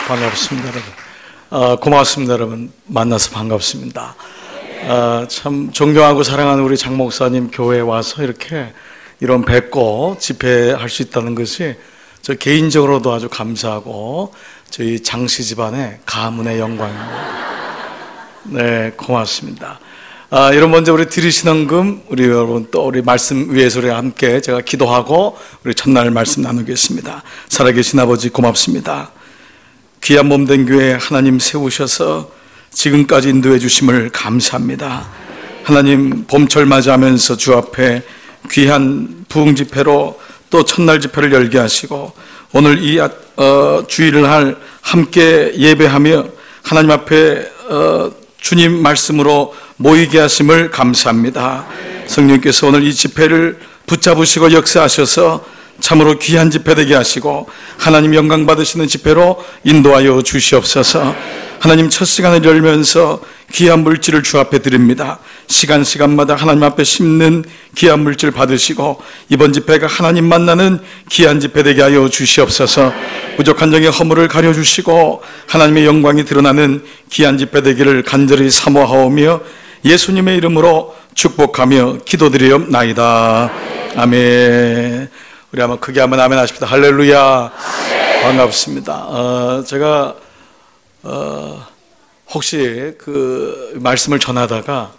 반갑습니다, 여러분. 고맙습니다, 여러분. 만나서 반갑습니다. 참 존경하고 사랑하는 우리 장 목사님 교회에 와서 이렇게 이런 뵙고 집회할 수 있다는 것이 저 개인적으로도 아주 감사하고 저희 장씨 집안의 가문의 영광입니다. 네, 고맙습니다. 여러분, 먼저 우리 드리시는 금, 우리 여러분 또 우리 말씀 위에서 우리 함께 제가 기도하고 우리 첫날 말씀 나누겠습니다. 살아계신 아버지 고맙습니다. 귀한 몸된 교회 하나님 세우셔서 지금까지 인도해 주심을 감사합니다. 하나님, 봄철 맞이하면서 주 앞에 귀한 부흥 집회로 또 첫날 집회를 열게 하시고 오늘 이 주일을 할 함께 예배하며 하나님 앞에 주님 말씀으로 모이게 하심을 감사합니다. 성령께서 오늘 이 집회를 붙잡으시고 역사하셔서 참으로 귀한 집회 되게 하시고 하나님 영광 받으시는 집회로 인도하여 주시옵소서. 하나님, 첫 시간을 열면서 귀한 물질을 주 앞에 드립니다. 시간마다 하나님 앞에 심는 귀한 물질 받으시고 이번 집회가 하나님 만나는 귀한 집회 되게 하여 주시옵소서. 부족한 점의 허물을 가려주시고 하나님의 영광이 드러나는 귀한 집회 되기를 간절히 사모하오며 예수님의 이름으로 축복하며 기도드리옵나이다. 아멘. 우리 한번 크게 한번 아멘 하십시다. 할렐루야. 반갑습니다. 제가 혹시 그 말씀을 전하다가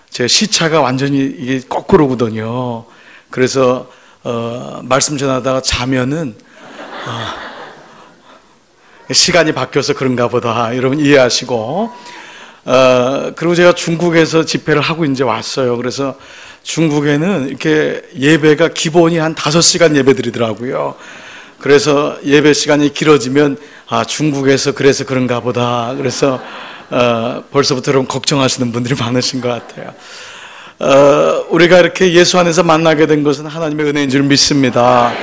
제 시차가 완전히 이게 거꾸로거든요. 그래서 말씀 전하다가 자면은 시간이 바뀌어서 그런가 보다, 여러분 이해하시고. 그리고 제가 중국에서 집회를 하고 이제 왔어요. 그래서 중국에는 이렇게 예배가 기본이 한 5시간 예배 드리더라고요. 그래서 예배 시간이 길어지면 중국에서 그래서 그런가 보다. 그래서 벌써부터 여러분 걱정하시는 분들이 많으신 것 같아요. 우리가 이렇게 예수 안에서 만나게 된 것은 하나님의 은혜인 줄 믿습니다.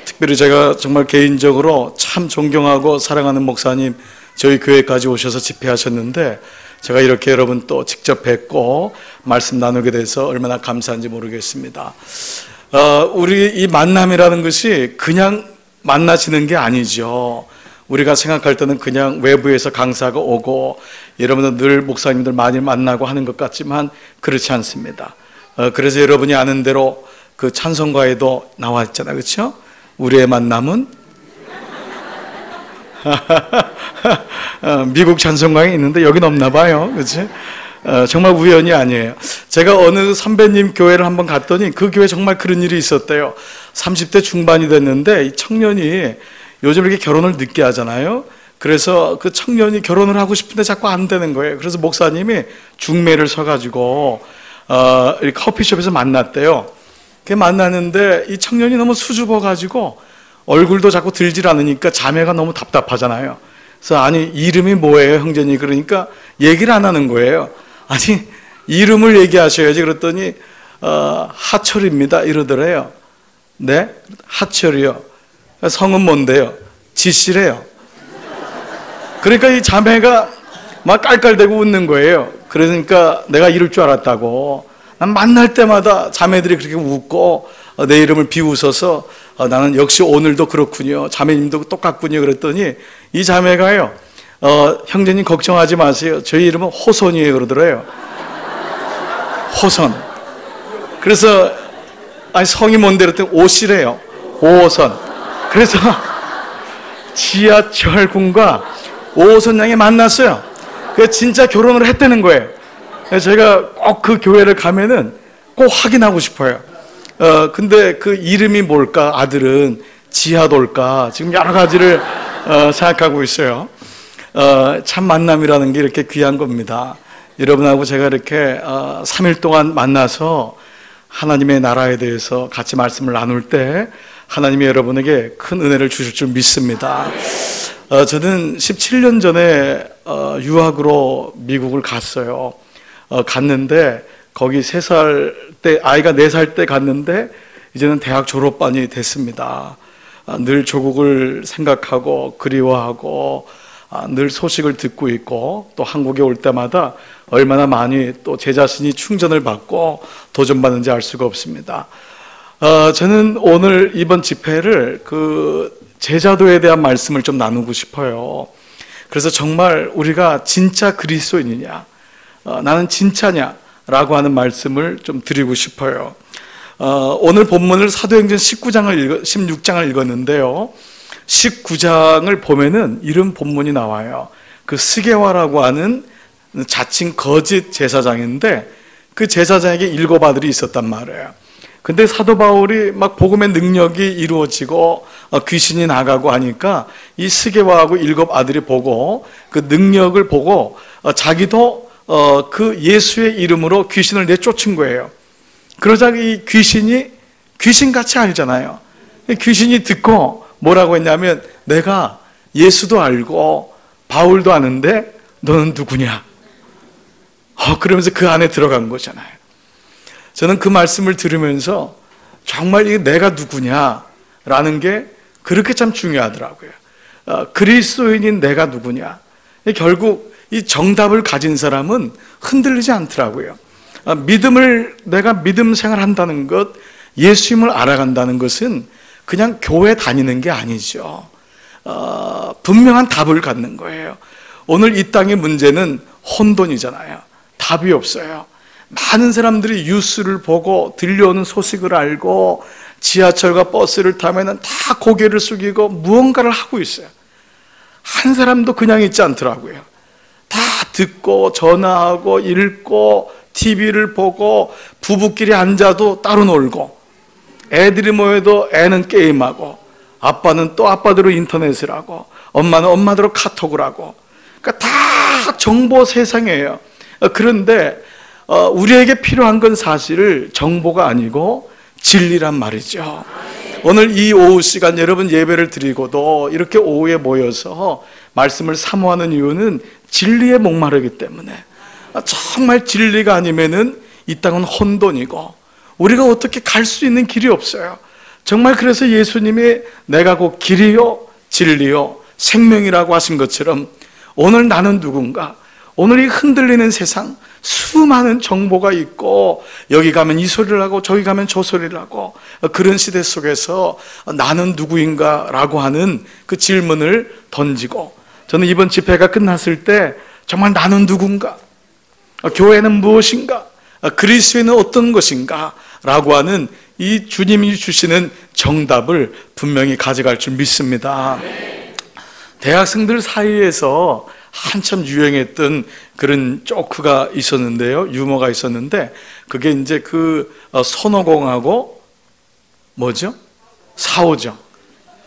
특별히 제가 정말 개인적으로 참 존경하고 사랑하는 목사님 저희 교회까지 오셔서 집회하셨는데 제가 이렇게 여러분 또 직접 뵙고 말씀 나누게 돼서 얼마나 감사한지 모르겠습니다. 우리 이 만남이라는 것이 그냥 만나지는 게 아니죠. 우리가 생각할 때는 그냥 외부에서 강사가 오고 여러분들 늘 목사님들 많이 만나고 하는 것 같지만 그렇지 않습니다. 그래서 여러분이 아는 대로 그 찬송가에도 나와 있잖아요, 그렇죠? 우리의 만남은 미국 찬송가에 있는데 여긴 없나 봐요, 그렇지? 정말 우연이 아니에요. 제가 어느 선배님 교회를 한번 갔더니 그 교회 정말 그런 일이 있었대요. 30대 중반이 됐는데 이 청년이 요즘 이렇게 결혼을 늦게 하잖아요. 그래서 그 청년이 결혼을 하고 싶은데 자꾸 안 되는 거예요. 그래서 목사님이 중매를 서가지고 커피숍에서 만났대요. 만났는데 이 청년이 너무 수줍어가지고 얼굴도 자꾸 들질 않으니까 자매가 너무 답답하잖아요. 그래서 아니, 이름이 뭐예요, 형제님? 그러니까 얘기를 안 하는 거예요. 아니, 이름을 얘기하셔야지. 그랬더니 하철입니다 이러더래요. 네? 하철이요. 성은 뭔데요? 지씨래요. 그러니까 이 자매가 막 깔깔대고 웃는 거예요. 그러니까 내가 이럴 줄 알았다고. 난 만날 때마다 자매들이 그렇게 웃고 내 이름을 비웃어서 나는 역시 오늘도 그렇군요, 자매님도 똑같군요. 그랬더니 이 자매가요, 형제님 걱정하지 마세요, 저희 이름은 호선이에요 그러더래요. 호선. 그래서 아니, 성이 뭔데 그랬더니 오시래요. 오호선. 그래서 지하철군과 오호선 양이 만났어요. 그래서 진짜 결혼을 했다는 거예요. 그래서 제가 꼭 그 교회를 가면은 꼭 확인하고 싶어요. 근데 그 이름이 뭘까? 아들은 지하돌까? 지금 여러 가지를 생각하고 있어요. 참 만남이라는 게 이렇게 귀한 겁니다. 여러분하고 제가 이렇게 3일 동안 만나서 하나님의 나라에 대해서 같이 말씀을 나눌 때 하나님이 여러분에게 큰 은혜를 주실 줄 믿습니다. 저는 17년 전에 유학으로 미국을 갔어요. 갔는데 거기 3살 때, 아이가 4살 때 갔는데 이제는 대학 졸업반이 됐습니다. 늘 조국을 생각하고 그리워하고 늘 소식을 듣고 있고 또 한국에 올 때마다 얼마나 많이 또 제 자신이 충전을 받고 도전받는지 알 수가 없습니다. 저는 오늘 이번 집회를 그 제자도에 대한 말씀을 좀 나누고 싶어요. 그래서 정말 우리가 진짜 그리스도인이냐, 나는 진짜냐 라고 하는 말씀을 좀 드리고 싶어요. 오늘 본문을 사도행전 16장을 읽었는데요, 19장을 보면은 이런 본문이 나와요. 그 스게와라고 하는 자칭 거짓 제사장인데, 그 제사장에게 7 아들이 있었단 말이에요. 근데 사도 바울이 막 복음의 능력이 이루어지고 귀신이 나가고 하니까 이 스게와하고 7 아들이 보고 그 능력을 보고 자기도 그 예수의 이름으로 귀신을 내쫓은 거예요. 그러자 이 귀신이 귀신같이 알잖아요. 귀신이 듣고 뭐라고 했냐면, 내가 예수도 알고 바울도 아는데 너는 누구냐? 그러면서 그 안에 들어간 거잖아요. 저는 그 말씀을 들으면서 정말 이게 내가 누구냐라는 게 그렇게 참 중요하더라고요. 그리스도인인 내가 누구냐. 결국 이 정답을 가진 사람은 흔들리지 않더라고요. 내가 믿음 생활한다는 것, 예수님을 알아간다는 것은 그냥 교회 다니는 게 아니죠. 분명한 답을 갖는 거예요. 오늘 이 땅의 문제는 혼돈이잖아요. 답이 없어요. 많은 사람들이 뉴스를 보고 들려오는 소식을 알고 지하철과 버스를 타면 다 고개를 숙이고 무언가를 하고 있어요. 한 사람도 그냥 있지 않더라고요. 다 듣고 전화하고 읽고 TV를 보고 부부끼리 앉아도 따로 놀고, 애들이 모여도 애는 게임하고, 아빠는 또 아빠대로 인터넷을 하고, 엄마는 엄마대로 카톡을 하고, 그러니까 다 정보 세상이에요. 그런데 우리에게 필요한 건 사실 정보가 아니고 진리란 말이죠. 오늘 이 오후 시간 여러분 예배를 드리고도 이렇게 오후에 모여서 말씀을 사모하는 이유는 진리에 목마르기 때문에, 정말 진리가 아니면은 이 땅은 혼돈이고 우리가 어떻게 갈 수 있는 길이 없어요. 정말 그래서 예수님이 내가 곧 길이요 진리요 생명이라고 하신 것처럼, 오늘 나는 누군가, 오늘 이 흔들리는 세상 수많은 정보가 있고, 여기 가면 이 소리를 하고 저기 가면 저 소리를 하고, 그런 시대 속에서 나는 누구인가 라고 하는 그 질문을 던지고, 저는 이번 집회가 끝났을 때 정말 나는 누군가, 교회는 무엇인가, 그리스도인은 어떤 것인가 라고 하는 이 주님이 주시는 정답을 분명히 가져갈 줄 믿습니다. 대학생들 사이에서 한참 유행했던 그런 조크가 있었는데요, 유머가 있었는데, 그게 이제 그 손오공하고 뭐죠? 사오정.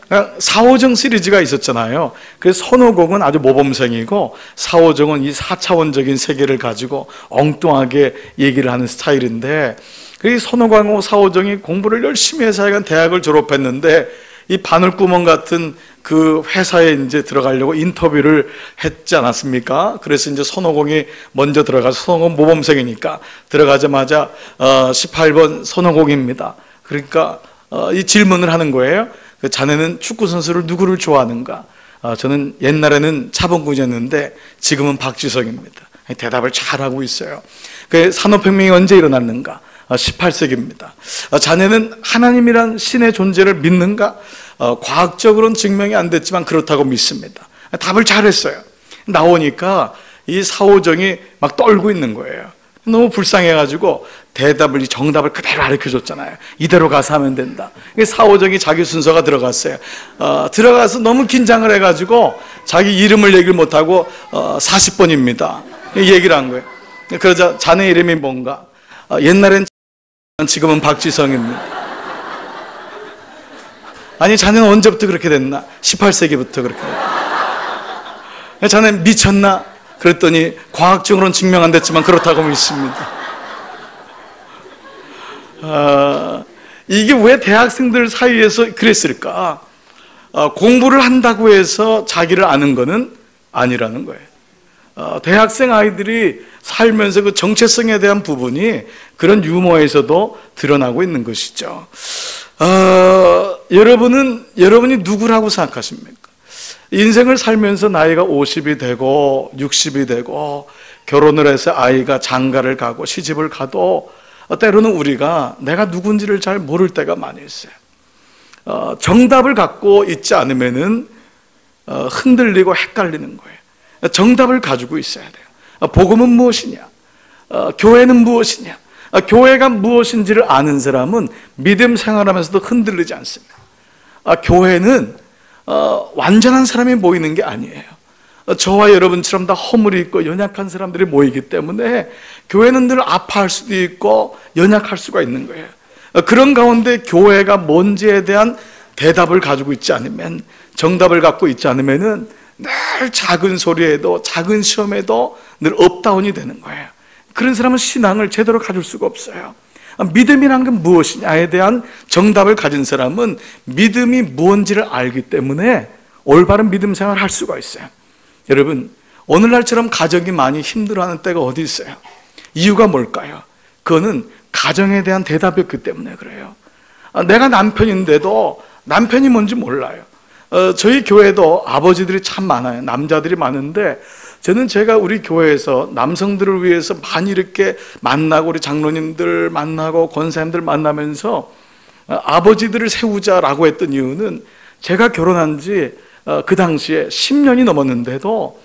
4호정 시리즈가 있었잖아요. 그래서 손오공은 아주 모범생이고, 사오정은 이 4차원적인 세계를 가지고 엉뚱하게 얘기를 하는 스타일인데, 그 손오공하고 사오정이 공부를 열심히 해서 하여간 대학을 졸업했는데, 이 바늘구멍 같은 그 회사에 이제 들어가려고 인터뷰를 했지 않았습니까? 그래서 이제 손오공이 먼저 들어가서, 손오공 모범생이니까 들어가자마자 18번 손오공입니다. 그러니까 이 질문을 하는 거예요. 자네는 축구 선수를 누구를 좋아하는가? 저는 옛날에는 차범근이었는데 지금은 박지성입니다. 대답을 잘하고 있어요. 그 산업혁명이 언제 일어났는가? 18세기입니다. 자네는 하나님이란 신의 존재를 믿는가? 과학적으로는 증명이 안 됐지만 그렇다고 믿습니다. 답을 잘했어요. 나오니까 이 사오정이 막 떨고 있는 거예요. 너무 불쌍해가지고 정답을 그대로 가르쳐줬잖아요. 이대로 가서 하면 된다. 사오정이 자기 순서가 들어갔어요. 들어가서 너무 긴장을 해가지고 자기 이름을 얘기를 못하고 40번입니다 얘기를 한 거예요. 그러자 자네 이름이 뭔가? 옛날엔 지금은 박지성입니다. 아니, 자네는 언제부터 그렇게 됐나? 18세기부터 그렇게 됐나? 자네 미쳤나? 그랬더니 과학적으로는 증명 안 됐지만 그렇다고 믿습니다. 이게 왜 대학생들 사이에서 그랬을까? 공부를 한다고 해서 자기를 아는 거는 아니라는 거예요. 대학생 아이들이 살면서 그 정체성에 대한 부분이 그런 유머에서도 드러나고 있는 것이죠. 여러분이 누구라고 생각하십니까? 인생을 살면서 나이가 50이 되고 60이 되고 결혼을 해서 아이가 장가를 가고 시집을 가도 때로는 우리가 내가 누군지를 잘 모를 때가 많이 있어요. 정답을 갖고 있지 않으면은 흔들리고 헷갈리는 거예요. 정답을 가지고 있어야 돼요. 복음은 무엇이냐? 교회는 무엇이냐? 교회가 무엇인지를 아는 사람은 믿음 생활하면서도 흔들리지 않습니다. 교회는 완전한 사람이 모이는 게 아니에요. 저와 여러분처럼 다 허물이 있고 연약한 사람들이 모이기 때문에 교회는 늘 아파할 수도 있고 연약할 수가 있는 거예요. 그런 가운데 교회가 뭔지에 대한 대답을 가지고 있지 않으면, 정답을 갖고 있지 않으면은 늘 작은 소리에도 작은 시험에도 늘 업다운이 되는 거예요. 그런 사람은 신앙을 제대로 가질 수가 없어요. 믿음이란 건 무엇이냐에 대한 정답을 가진 사람은 믿음이 무엇인지를 알기 때문에 올바른 믿음 생활을 할 수가 있어요. 여러분, 오늘날처럼 가정이 많이 힘들어하는 때가 어디 있어요? 이유가 뭘까요? 그거는 가정에 대한 대답이 없기 때문에 그래요. 내가 남편인데도 남편이 뭔지 몰라요. 저희 교회도 아버지들이 참 많아요. 남자들이 많은데, 저는 제가 우리 교회에서 남성들을 위해서 많이 이렇게 만나고, 우리 장로님들 만나고 권사님들 만나면서 아버지들을 세우자라고 했던 이유는, 제가 결혼한 지 그 당시에 10년이 넘었는데도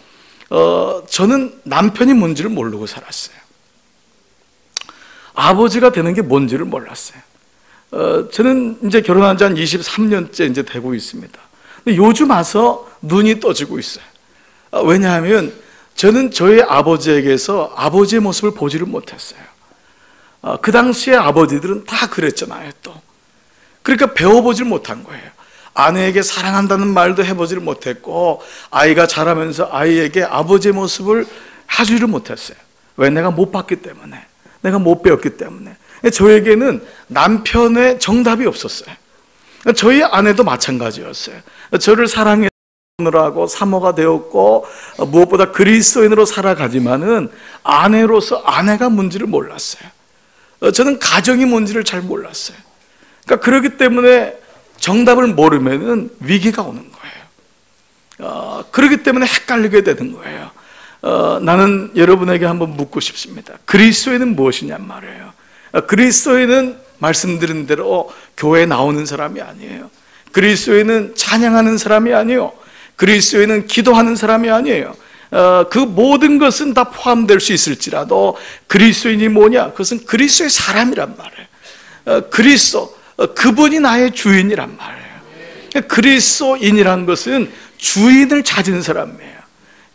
저는 남편이 뭔지를 모르고 살았어요. 아버지가 되는 게 뭔지를 몰랐어요. 저는 이제 결혼한 지 한 23년째 이제 되고 있습니다. 근데 요즘 와서 눈이 떠지고 있어요. 왜냐하면 저는 저희 아버지에게서 아버지의 모습을 보지를 못했어요. 그 당시에 아버지들은 다 그랬잖아요, 또. 그러니까 배워보질 못한 거예요. 아내에게 사랑한다는 말도 해보지를 못했고, 아이가 자라면서 아이에게 아버지의 모습을 해주지를 못했어요. 왜? 내가 못 봤기 때문에, 내가 못 배웠기 때문에. 저에게는 남편의 정답이 없었어요. 저희 아내도 마찬가지였어요. 저를 사랑하느라고 사모가 되었고, 무엇보다 그리스도인으로 살아가지만은 아내로서 아내가 뭔지를 몰랐어요. 저는 가정이 뭔지를 잘 몰랐어요. 그러니까 그렇기 때문에 정답을 모르면은 위기가 오는 거예요. 그렇기 때문에 헷갈리게 되는 거예요. 나는 여러분에게 한번 묻고 싶습니다. 그리스도인은 무엇이냔 말이에요. 그리스도인은 말씀드린 대로 교회에 나오는 사람이 아니에요. 그리스도인은 찬양하는 사람이 아니에요. 그리스도인은 기도하는 사람이 아니에요. 그 모든 것은 다 포함될 수 있을지라도 그리스도인이 뭐냐? 그것은 그리스도의 사람이란 말이에요. 그리스도, 그분이 나의 주인이란 말이에요. 그리스도인이란 것은 주인을 찾은 사람이에요.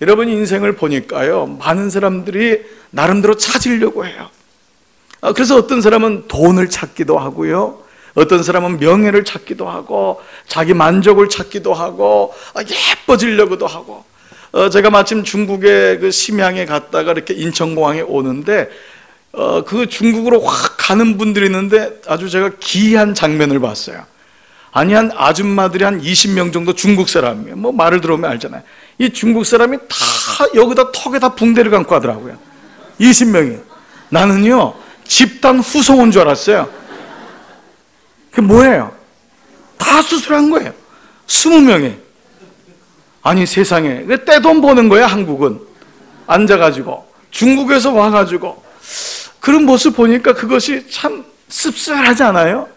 여러분, 인생을 보니까요, 많은 사람들이 나름대로 찾으려고 해요. 그래서 어떤 사람은 돈을 찾기도 하고요, 어떤 사람은 명예를 찾기도 하고, 자기 만족을 찾기도 하고, 예뻐지려고도 하고. 제가 마침 중국의 그 심양에 갔다가 이렇게 인천공항에 오는데, 그 중국으로 확 가는 분들이 있는데 아주 제가 기이한 장면을 봤어요. 아니, 한 아줌마들이 한 20명 정도 중국 사람이에요. 뭐 말을 들어보면 알잖아요. 이 중국 사람이 다 여기다 턱에다 붕대를 감고 하더라고요. 20명이. 나는요, 집단 후송인 줄 알았어요. 그게 뭐예요? 다 수술한 거예요. 20명이. 아니, 세상에. 떼돈 버는 거예요, 한국은. 앉아가지고. 중국에서 와가지고. 그런 모습 보니까 그것이 참 씁쓸하지 않아요?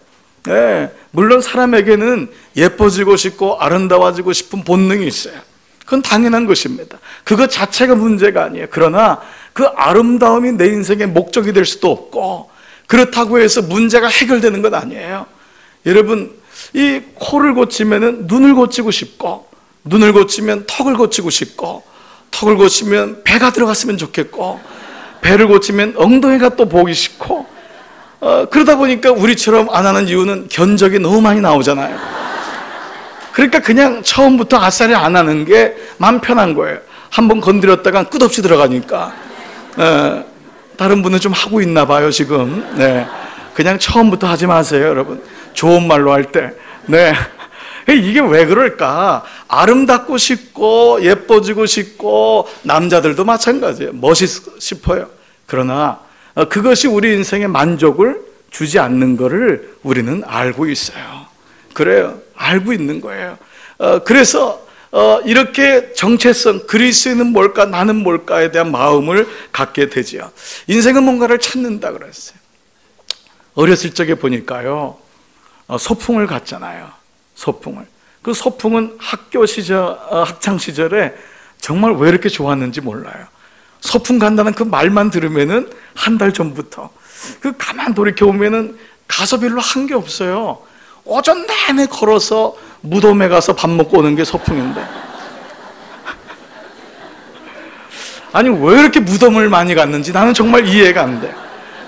네, 물론 사람에게는 예뻐지고 싶고 아름다워지고 싶은 본능이 있어요. 그건 당연한 것입니다. 그것 자체가 문제가 아니에요. 그러나 그 아름다움이 내 인생의 목적이 될 수도 없고, 그렇다고 해서 문제가 해결되는 건 아니에요. 여러분, 이 코를 고치면 눈을 고치고 싶고, 눈을 고치면 턱을 고치고 싶고, 턱을 고치면 배가 들어갔으면 좋겠고, 배를 고치면 엉덩이가 또 보기 싫고, 그러다 보니까 우리처럼 안 하는 이유는 견적이 너무 많이 나오잖아요. 그러니까 그냥 처음부터 아싸리 안 하는 게 마음 편한 거예요. 한번 건드렸다가 끝없이 들어가니까. 다른 분은 좀 하고 있나 봐요, 지금. 네. 그냥 처음부터 하지 마세요, 여러분. 좋은 말로 할 때. 네. 이게 왜 그럴까? 아름답고 싶고 예뻐지고 싶고, 남자들도 마찬가지예요. 멋있고 싶어요. 그러나 그것이 우리 인생의 만족을 주지 않는 것을 우리는 알고 있어요. 그래요. 알고 있는 거예요. 그래서 이렇게 정체성, 그리스도인은 뭘까, 나는 뭘까에 대한 마음을 갖게 되죠. 인생은 뭔가를 찾는다 그랬어요. 어렸을 적에 보니까요, 소풍을 갔잖아요. 소풍을. 그 소풍은 학창 시절에 정말 왜 이렇게 좋았는지 몰라요. 소풍 간다는 그 말만 들으면은 한 달 전부터 그 가만 돌이켜보면은 가서 별로 한 게 없어요. 오전 내내 걸어서 무덤에 가서 밥 먹고 오는 게 소풍인데, 아니 왜 이렇게 무덤을 많이 갔는지 나는 정말 이해가 안 돼.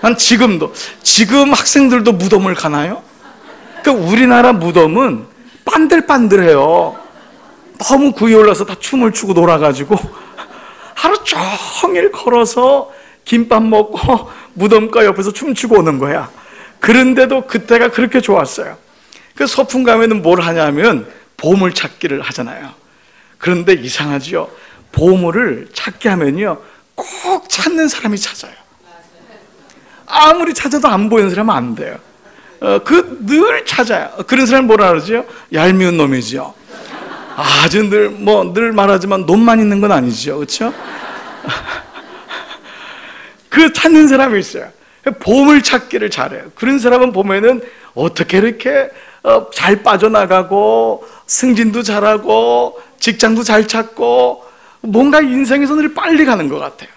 난 지금 학생들도 무덤을 가나요? 그러니까 우리나라 무덤은 반들반들해요. 너무 구이 올라서 다 춤을 추고 놀아가지고 하루 종일 걸어서 김밥 먹고 무덤가 옆에서 춤추고 오는 거야. 그런데도 그때가 그렇게 좋았어요. 그 소풍 가면은 뭘 하냐면 보물찾기를 하잖아요. 그런데 이상하지요. 보물을 찾게 하면요, 꼭 찾는 사람이 찾아요. 아무리 찾아도 안 보이는 사람은 안 돼요. 늘 찾아요. 그런 사람 뭐라 그러죠? 얄미운 놈이죠. 아주 늘 말하지만 돈만 있는 건 아니죠, 그렇죠? 그 찾는 사람이 있어요. 보물 찾기를 잘해요. 그런 사람은 보면은 어떻게 이렇게 잘 빠져나가고 승진도 잘하고 직장도 잘 찾고 뭔가 인생에서 늘 빨리 가는 것 같아요.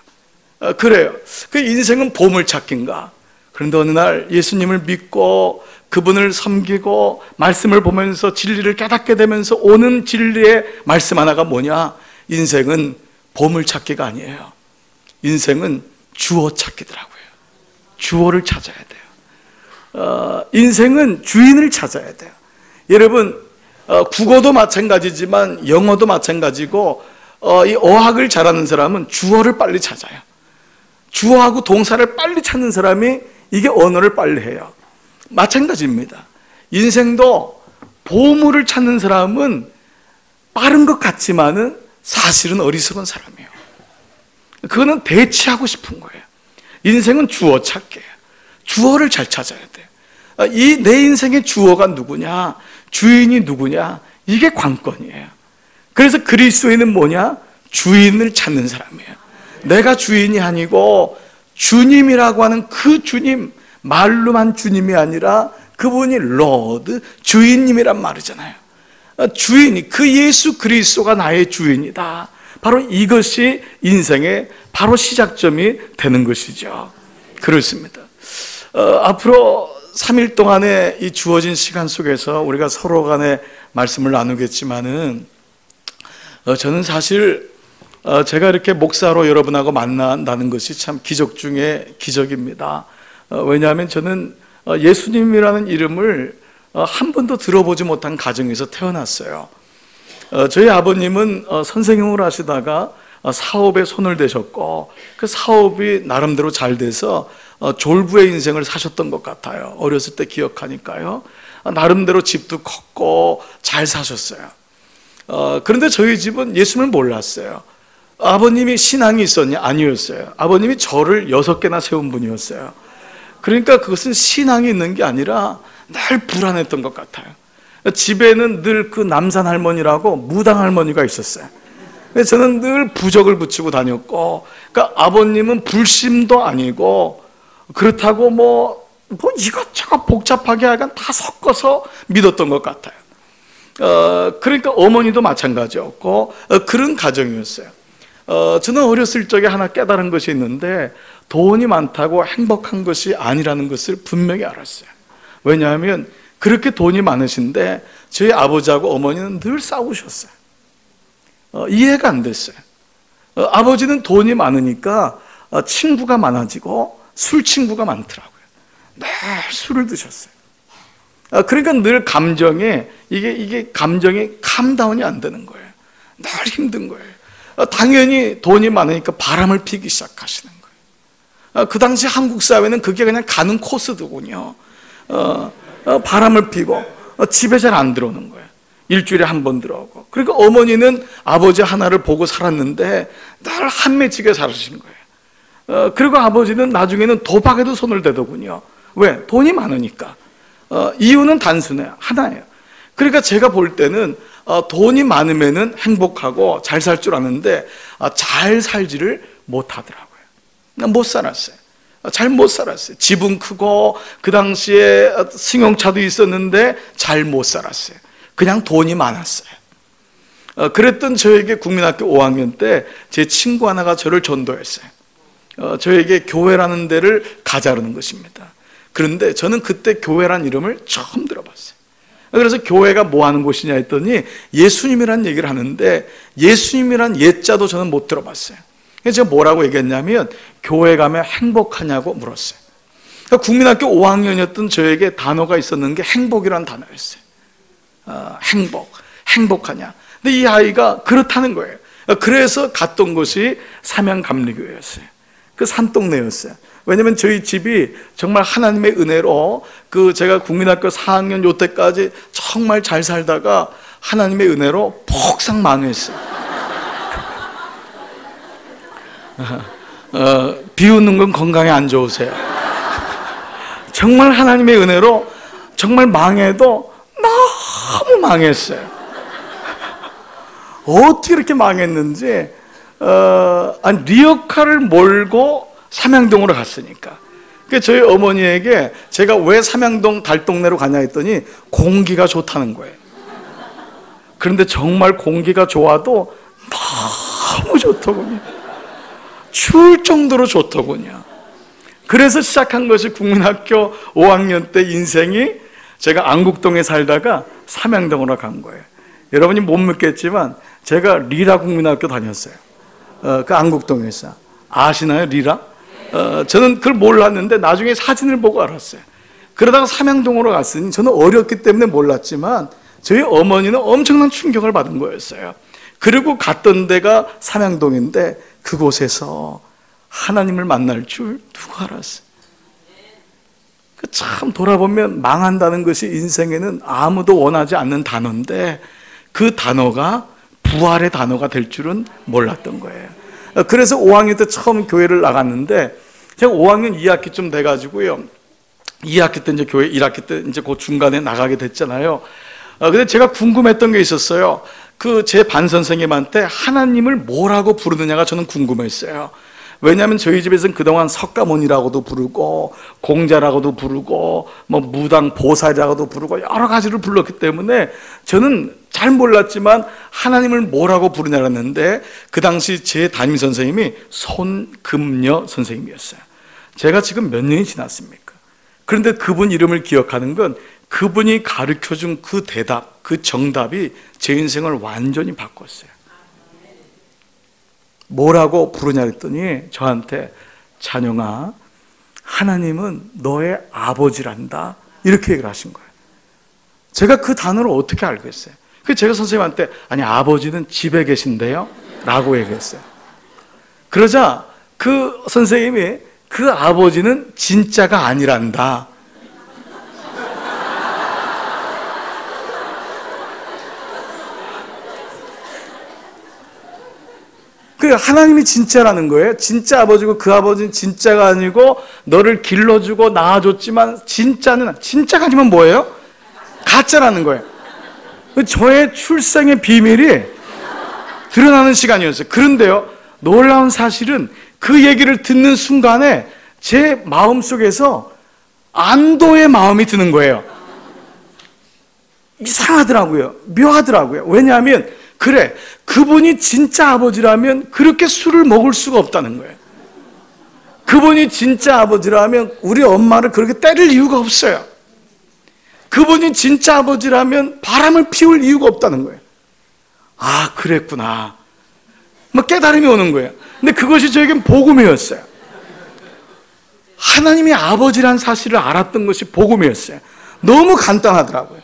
그래요. 그 인생은 보물찾기인가. 그런데 어느 날 예수님을 믿고 그분을 섬기고 말씀을 보면서 진리를 깨닫게 되면서 오는 진리의 말씀 하나가 뭐냐? 인생은 보물찾기가 아니에요. 인생은 주어찾기더라고요. 주어를 찾아야 돼요. 인생은 주인을 찾아야 돼요. 여러분, 국어도 마찬가지지만 영어도 마찬가지고 이 어학을 잘하는 사람은 주어를 빨리 찾아요. 주어하고 동사를 빨리 찾는 사람이 이게 언어를 빨리 해요. 마찬가지입니다. 인생도 보물을 찾는 사람은 빠른 것 같지만은 사실은 어리석은 사람이에요. 그거는 대치하고 싶은 거예요. 인생은 주어 찾기예요. 주어를 잘 찾아야 돼요. 이 내 인생의 주어가 누구냐, 주인이 누구냐, 이게 관건이에요. 그래서 그리스도인은 뭐냐? 주인을 찾는 사람이에요. 내가 주인이 아니고 주님이라고 하는 그 주님, 말로만 주님이 아니라 그분이 로드, 주인님이란 말이잖아요. 주인이, 그 예수 그리스도가 나의 주인이다. 바로 이것이 인생의 바로 시작점이 되는 것이죠. 그렇습니다. 앞으로 3일 동안의 이 주어진 시간 속에서 우리가 서로 간에 말씀을 나누겠지만은 저는 사실 제가 이렇게 목사로 여러분하고 만난다는 것이 참 기적 중에 기적입니다. 왜냐하면 저는 예수님이라는 이름을 한 번도 들어보지 못한 가정에서 태어났어요. 저희 아버님은 선생님을 하시다가 사업에 손을 대셨고 그 사업이 나름대로 잘 돼서 졸부의 인생을 사셨던 것 같아요. 어렸을 때 기억하니까요. 나름대로 집도 컸고 잘 사셨어요. 그런데 저희 집은 예수님을 몰랐어요. 아버님이 신앙이 있었냐? 아니었어요. 아버님이 절을 6개나 세운 분이었어요. 그러니까 그것은 신앙이 있는 게 아니라 늘 불안했던 것 같아요. 집에는 늘 그 남산 할머니라고 무당 할머니가 있었어요. 그래서 저는 늘 부적을 붙이고 다녔고, 그러니까 아버님은 불심도 아니고 그렇다고 뭐 이것저것 복잡하게 약간 다 섞어서 믿었던 것 같아요. 그러니까 어머니도 마찬가지였고 그런 가정이었어요. 저는 어렸을 적에 하나 깨달은 것이 있는데 돈이 많다고 행복한 것이 아니라는 것을 분명히 알았어요. 왜냐하면 그렇게 돈이 많으신데 저희 아버지하고 어머니는 늘 싸우셨어요. 이해가 안 됐어요. 아버지는 돈이 많으니까 친구가 많아지고 술 친구가 많더라고요. 늘 술을 드셨어요. 그러니까 늘 감정에 이게 감정이 캄다운이 안 되는 거예요. 늘 힘든 거예요. 당연히 돈이 많으니까 바람을 피기 시작하시는 거예요. 그 당시 한국 사회는 그게 그냥 가는 코스더군요. 바람을 피고 집에 잘 안 들어오는 거예요. 일주일에 한 번 들어오고. 그러니까 어머니는 아버지 하나를 보고 살았는데 늘 한매지게 살으신 거예요. 그리고 아버지는 나중에는 도박에도 손을 대더군요. 왜? 돈이 많으니까. 이유는 단순해요. 하나예요. 그러니까 제가 볼 때는 돈이 많으면은 행복하고 잘 살 줄 아는데 잘 살지를 못하더라고요. 못 살았어요. 잘 못 살았어요. 집은 크고 그 당시에 승용차도 있었는데 잘 못 살았어요. 그냥 돈이 많았어요. 그랬던 저에게 국민학교 5학년 때 제 친구 하나가 저를 전도했어요. 저에게 교회라는 데를 가자라는 것입니다. 그런데 저는 그때 교회란 이름을 처음 들어봤어요. 그래서 교회가 뭐 하는 곳이냐 했더니 예수님이란 얘기를 하는데 예수님이란 예자도 저는 못 들어봤어요. 그래서 제가 뭐라고 얘기했냐면 교회 가면 행복하냐고 물었어요. 그러니까 국민학교 5학년이었던 저에게 단어가 있었는 게 행복이라는 단어였어요. 행복하냐. 근데 이 아이가 그렇다는 거예요. 그래서 갔던 곳이 삼양감리교회였어요. 그 산동네였어요. 왜냐면 저희 집이 정말 하나님의 은혜로 제가 국민학교 4학년 요때까지 정말 잘 살다가 하나님의 은혜로 폭삭 망했어요. 비웃는 건 건강에 안 좋으세요. 정말 하나님의 은혜로 정말 망해도 너무 망했어요. 어떻게 이렇게 망했는지 리어카를 몰고 삼양동으로 갔으니까. 그러니까 저희 어머니에게 제가 왜 삼양동 달동네로 가냐 했더니 공기가 좋다는 거예요. 그런데 정말 공기가 좋아도 너무 좋더군요. 추울 정도로 좋더군요. 그래서 시작한 것이 국민학교 5학년 때 인생이 제가 안국동에 살다가 삼양동으로 간 거예요. 여러분이 못 믿겠지만 제가 리라 국민학교 다녔어요. 그 안국동에서. 아시나요, 리라? 저는 그걸 몰랐는데 나중에 사진을 보고 알았어요. 그러다가 삼양동으로 갔으니 저는 어렸기 때문에 몰랐지만 저희 어머니는 엄청난 충격을 받은 거였어요. 그리고 갔던 데가 삼양동인데 그곳에서 하나님을 만날 줄 누가 알았어요? 참 돌아보면 망한다는 것이 인생에는 아무도 원하지 않는 단어인데 그 단어가 부활의 단어가 될 줄은 몰랐던 거예요. 그래서 5학년 때 처음 교회를 나갔는데 제가 5학년 2학기쯤 돼가지고요. 2학기 때 이제 교회 1학기 때 이제 그 중간에 나가게 됐잖아요. 근데 제가 궁금했던 게 있었어요. 제 반 선생님한테 하나님을 뭐라고 부르느냐가 저는 궁금했어요. 왜냐하면 저희 집에서는 그동안 석가모니라고도 부르고 공자라고도 부르고 뭐 무당 보살이라고도 부르고 여러 가지를 불렀기 때문에 저는 잘 몰랐지만 하나님을 뭐라고 부르냐고 했는데 그 당시 제 담임 선생님이 손금녀 선생님이었어요. 제가 지금 몇 년이 지났습니까? 그런데 그분 이름을 기억하는 건 그분이 가르쳐준 그 대답, 그 정답이 제 인생을 완전히 바꿨어요. 뭐라고 부르냐 했더니 저한테 찬영아, 하나님은 너의 아버지란다 이렇게 얘기를 하신 거예요. 제가 그 단어를 어떻게 알겠어요? 그래서 제가 선생님한테 아니 아버지는 집에 계신데요? 라고 얘기했어요. 그러자 그 선생님이 그 아버지는 진짜가 아니란다. 하나님이 진짜라는 거예요. 진짜 아버지고 그 아버지는 진짜가 아니고 너를 길러주고 낳아줬지만 진짜가 아니면 뭐예요? 가짜라는 거예요. 저의 출생의 비밀이 드러나는 시간이었어요. 그런데요, 놀라운 사실은 그 얘기를 듣는 순간에 제 마음속에서 안도의 마음이 드는 거예요. 이상하더라고요. 묘하더라고요. 왜냐하면 그래, 그분이 진짜 아버지라면 그렇게 술을 먹을 수가 없다는 거예요. 그분이 진짜 아버지라면 우리 엄마를 그렇게 때릴 이유가 없어요. 그분이 진짜 아버지라면 바람을 피울 이유가 없다는 거예요. 아, 그랬구나. 막 깨달음이 오는 거예요. 근데 그것이 저에겐 복음이었어요. 하나님이 아버지란 사실을 알았던 것이 복음이었어요. 너무 간단하더라고요.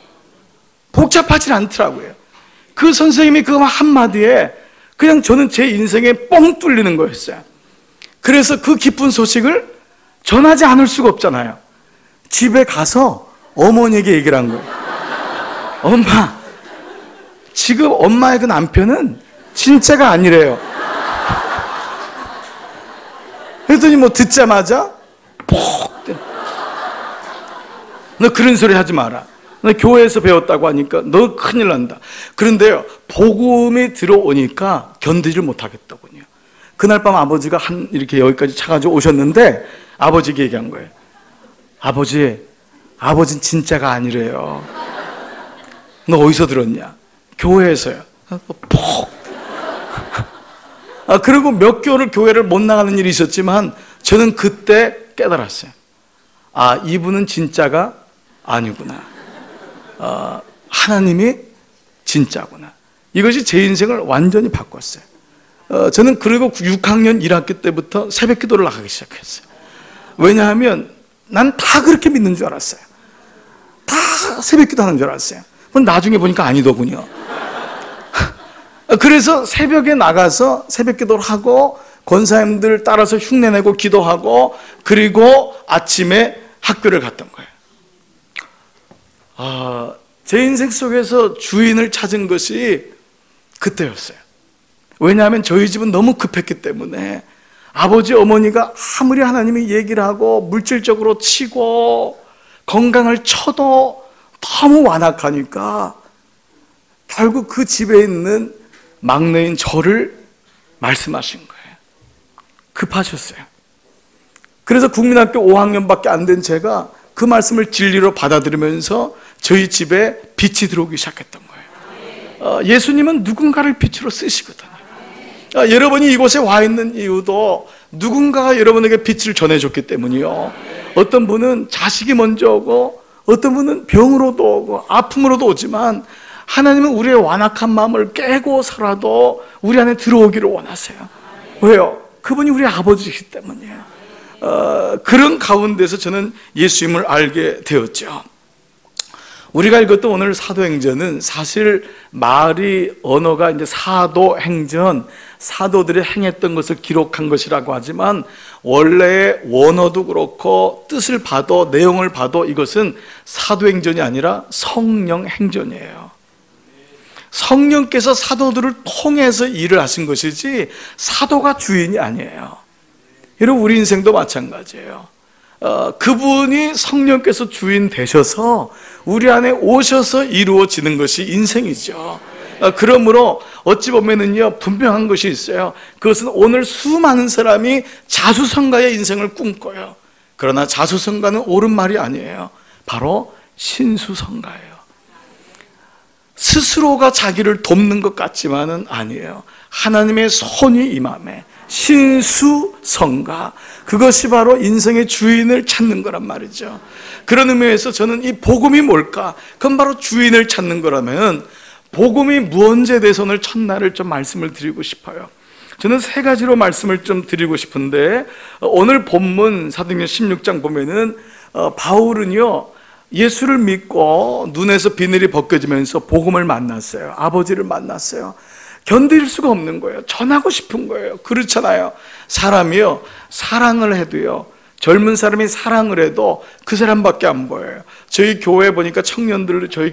복잡하지 않더라고요. 그 선생님이 그 한마디에 그냥 저는 제 인생에 뻥 뚫리는 거였어요. 그래서 그 기쁜 소식을 전하지 않을 수가 없잖아요. 집에 가서 어머니에게 얘기를 한 거예요. 엄마, 지금 엄마의 그 남편은 진짜가 아니래요. 그랬더니 뭐 듣자마자 퍽, 너 그런 소리 하지 마라. 너 교회에서 배웠다고 하니까 너 큰일 난다. 그런데요, 복음이 들어오니까 견디질 못하겠더군요. 그날 밤 아버지가 이렇게 여기까지 차가지고 오셨는데 아버지에게 얘기한 거예요. 아버지는 진짜가 아니래요. 너 어디서 들었냐? 교회에서요. 푹. 그리고 몇 개월을 교회를 못 나가는 일이 있었지만 저는 그때 깨달았어요. 이분은 진짜가 아니구나. 하나님이 진짜구나. 이것이 제 인생을 완전히 바꿨어요. 저는 그리고 6학년 1학기 때부터 새벽 기도를 나가기 시작했어요. 왜냐하면 난 다 그렇게 믿는 줄 알았어요. 다 새벽 기도 하는 줄 알았어요. 나중에 보니까 아니더군요. 그래서 새벽에 나가서 새벽 기도를 하고 권사님들 따라서 흉내내고 기도하고 그리고 아침에 학교를 갔던 거예요. 제 인생 속에서 주인을 찾은 것이 그때였어요. 왜냐하면 저희 집은 너무 급했기 때문에 아버지 어머니가 아무리 하나님이 얘기를 하고 물질적으로 치고 건강을 쳐도 너무 완악하니까 결국 그 집에 있는 막내인 저를 말씀하신 거예요. 급하셨어요. 그래서 국민학교 5학년밖에 안 된 제가 그 말씀을 진리로 받아들이면서 저희 집에 빛이 들어오기 시작했던 거예요. 예수님은 누군가를 빛으로 쓰시거든요. 여러분이 이곳에 와 있는 이유도 누군가가 여러분에게 빛을 전해줬기 때문이요. 어떤 분은 자식이 먼저 오고 어떤 분은 병으로도 오고 아픔으로도 오지만 하나님은 우리의 완악한 마음을 깨고서라도 우리 안에 들어오기를 원하세요. 왜요? 그분이 우리 아버지이기 때문이에요. 그런 가운데서 저는 예수님을 알게 되었죠. 우리가 읽었던 오늘 사도행전은 사실 말이 언어가 이제 사도행전, 사도들이 행했던 것을 기록한 것이라고 하지만 원래의 원어도 그렇고 뜻을 봐도 내용을 봐도 이것은 사도행전이 아니라 성령행전이에요. 성령께서 사도들을 통해서 일을 하신 것이지 사도가 주인이 아니에요. 여러분 우리 인생도 마찬가지예요. 그분이 성령께서 주인 되셔서 우리 안에 오셔서 이루어지는 것이 인생이죠. 그러므로 어찌 보면은요 분명한 것이 있어요. 그것은 오늘 수많은 사람이 자수성가의 인생을 꿈꿔요. 그러나 자수성가는 옳은 말이 아니에요. 바로 신수성가예요. 스스로가 자기를 돕는 것 같지만은 아니에요. 하나님의 손이 임함에 신수성가, 그것이 바로 인생의 주인을 찾는 거란 말이죠. 그런 의미에서 저는 이 복음이 뭘까? 그건 바로 주인을 찾는 거라면 복음이 무언지에 대해서 오늘 첫날을 좀 말씀을 드리고 싶어요. 저는 세 가지로 말씀을 좀 드리고 싶은데 오늘 본문 사도행전 16장 보면은 바울은요 예수를 믿고 눈에서 비늘이 벗겨지면서 복음을 만났어요. 아버지를 만났어요. 견딜 수가 없는 거예요. 전하고 싶은 거예요. 그렇잖아요. 사람이요 사랑을 해도요 젊은 사람이 사랑을 해도 그 사람밖에 안 보여요. 저희 교회 보니까 저희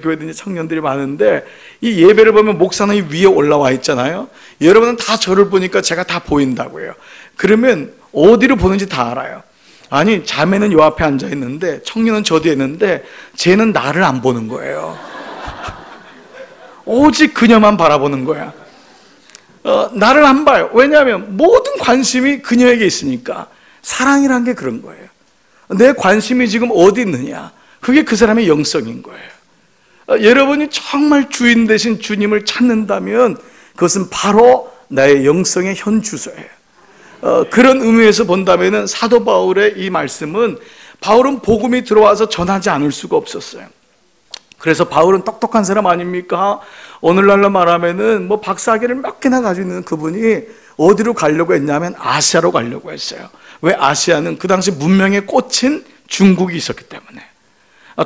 교회도 청년들이 많은데 이 예배를 보면 목사님이 위에 올라와 있잖아요. 여러분은 다 저를 보니까 제가 다 보인다고 해요. 그러면 어디로 보는지 다 알아요. 아니 자매는 요 앞에 앉아 있는데 청년은 저 뒤에 있는데 쟤는 나를 안 보는 거예요. 오직 그녀만 바라보는 거야. 나를 안 봐요. 왜냐하면 모든 관심이 그녀에게 있으니까. 사랑이란 게 그런 거예요. 내 관심이 지금 어디 있느냐, 그게 그 사람의 영성인 거예요. 여러분이 정말 주인 되신 주님을 찾는다면 그것은 바로 나의 영성의 현 주소예요. 그런 의미에서 본다면 사도 바울의 이 말씀은 바울은 복음이 들어와서 전하지 않을 수가 없었어요. 그래서 바울은 똑똑한 사람 아닙니까? 오늘날로 말하면은 뭐 박사학위를 몇 개나 가지고 있는 그분이 어디로 가려고 했냐면 아시아로 가려고 했어요. 왜? 아시아는 그 당시 문명에 꽂힌 중국이 있었기 때문에.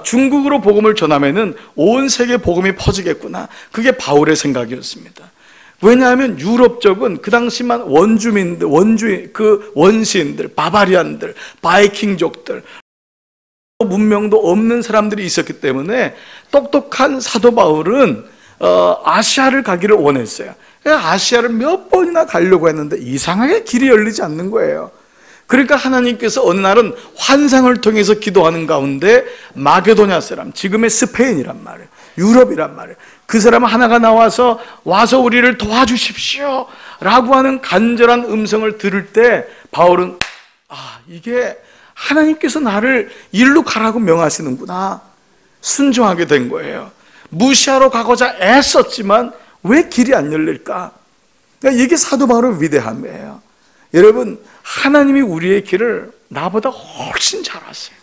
중국으로 복음을 전하면은 온 세계 복음이 퍼지겠구나. 그게 바울의 생각이었습니다. 왜냐하면 유럽 쪽은 그 당시만 원주민들, 원시인들, 바바리안들, 바이킹족들, 문명도 없는 사람들이 있었기 때문에 똑똑한 사도 바울은 아시아를 가기를 원했어요. 아시아를 몇 번이나 가려고 했는데 이상하게 길이 열리지 않는 거예요. 그러니까 하나님께서 어느 날은 환상을 통해서 기도하는 가운데 마게도냐 사람, 지금의 스페인이란 말이에요, 유럽이란 말이에요, 그 사람 하나가 나와서 와서 우리를 도와주십시오 라고 하는 간절한 음성을 들을 때 바울은 이게 하나님께서 나를 일로 가라고 명하시는구나, 순종하게 된 거예요. 무시하러 가고자 애썼지만 왜 길이 안 열릴까? 그러니까 이게 사도 바울의 위대함이에요. 여러분, 하나님이 우리의 길을 나보다 훨씬 잘 아세요.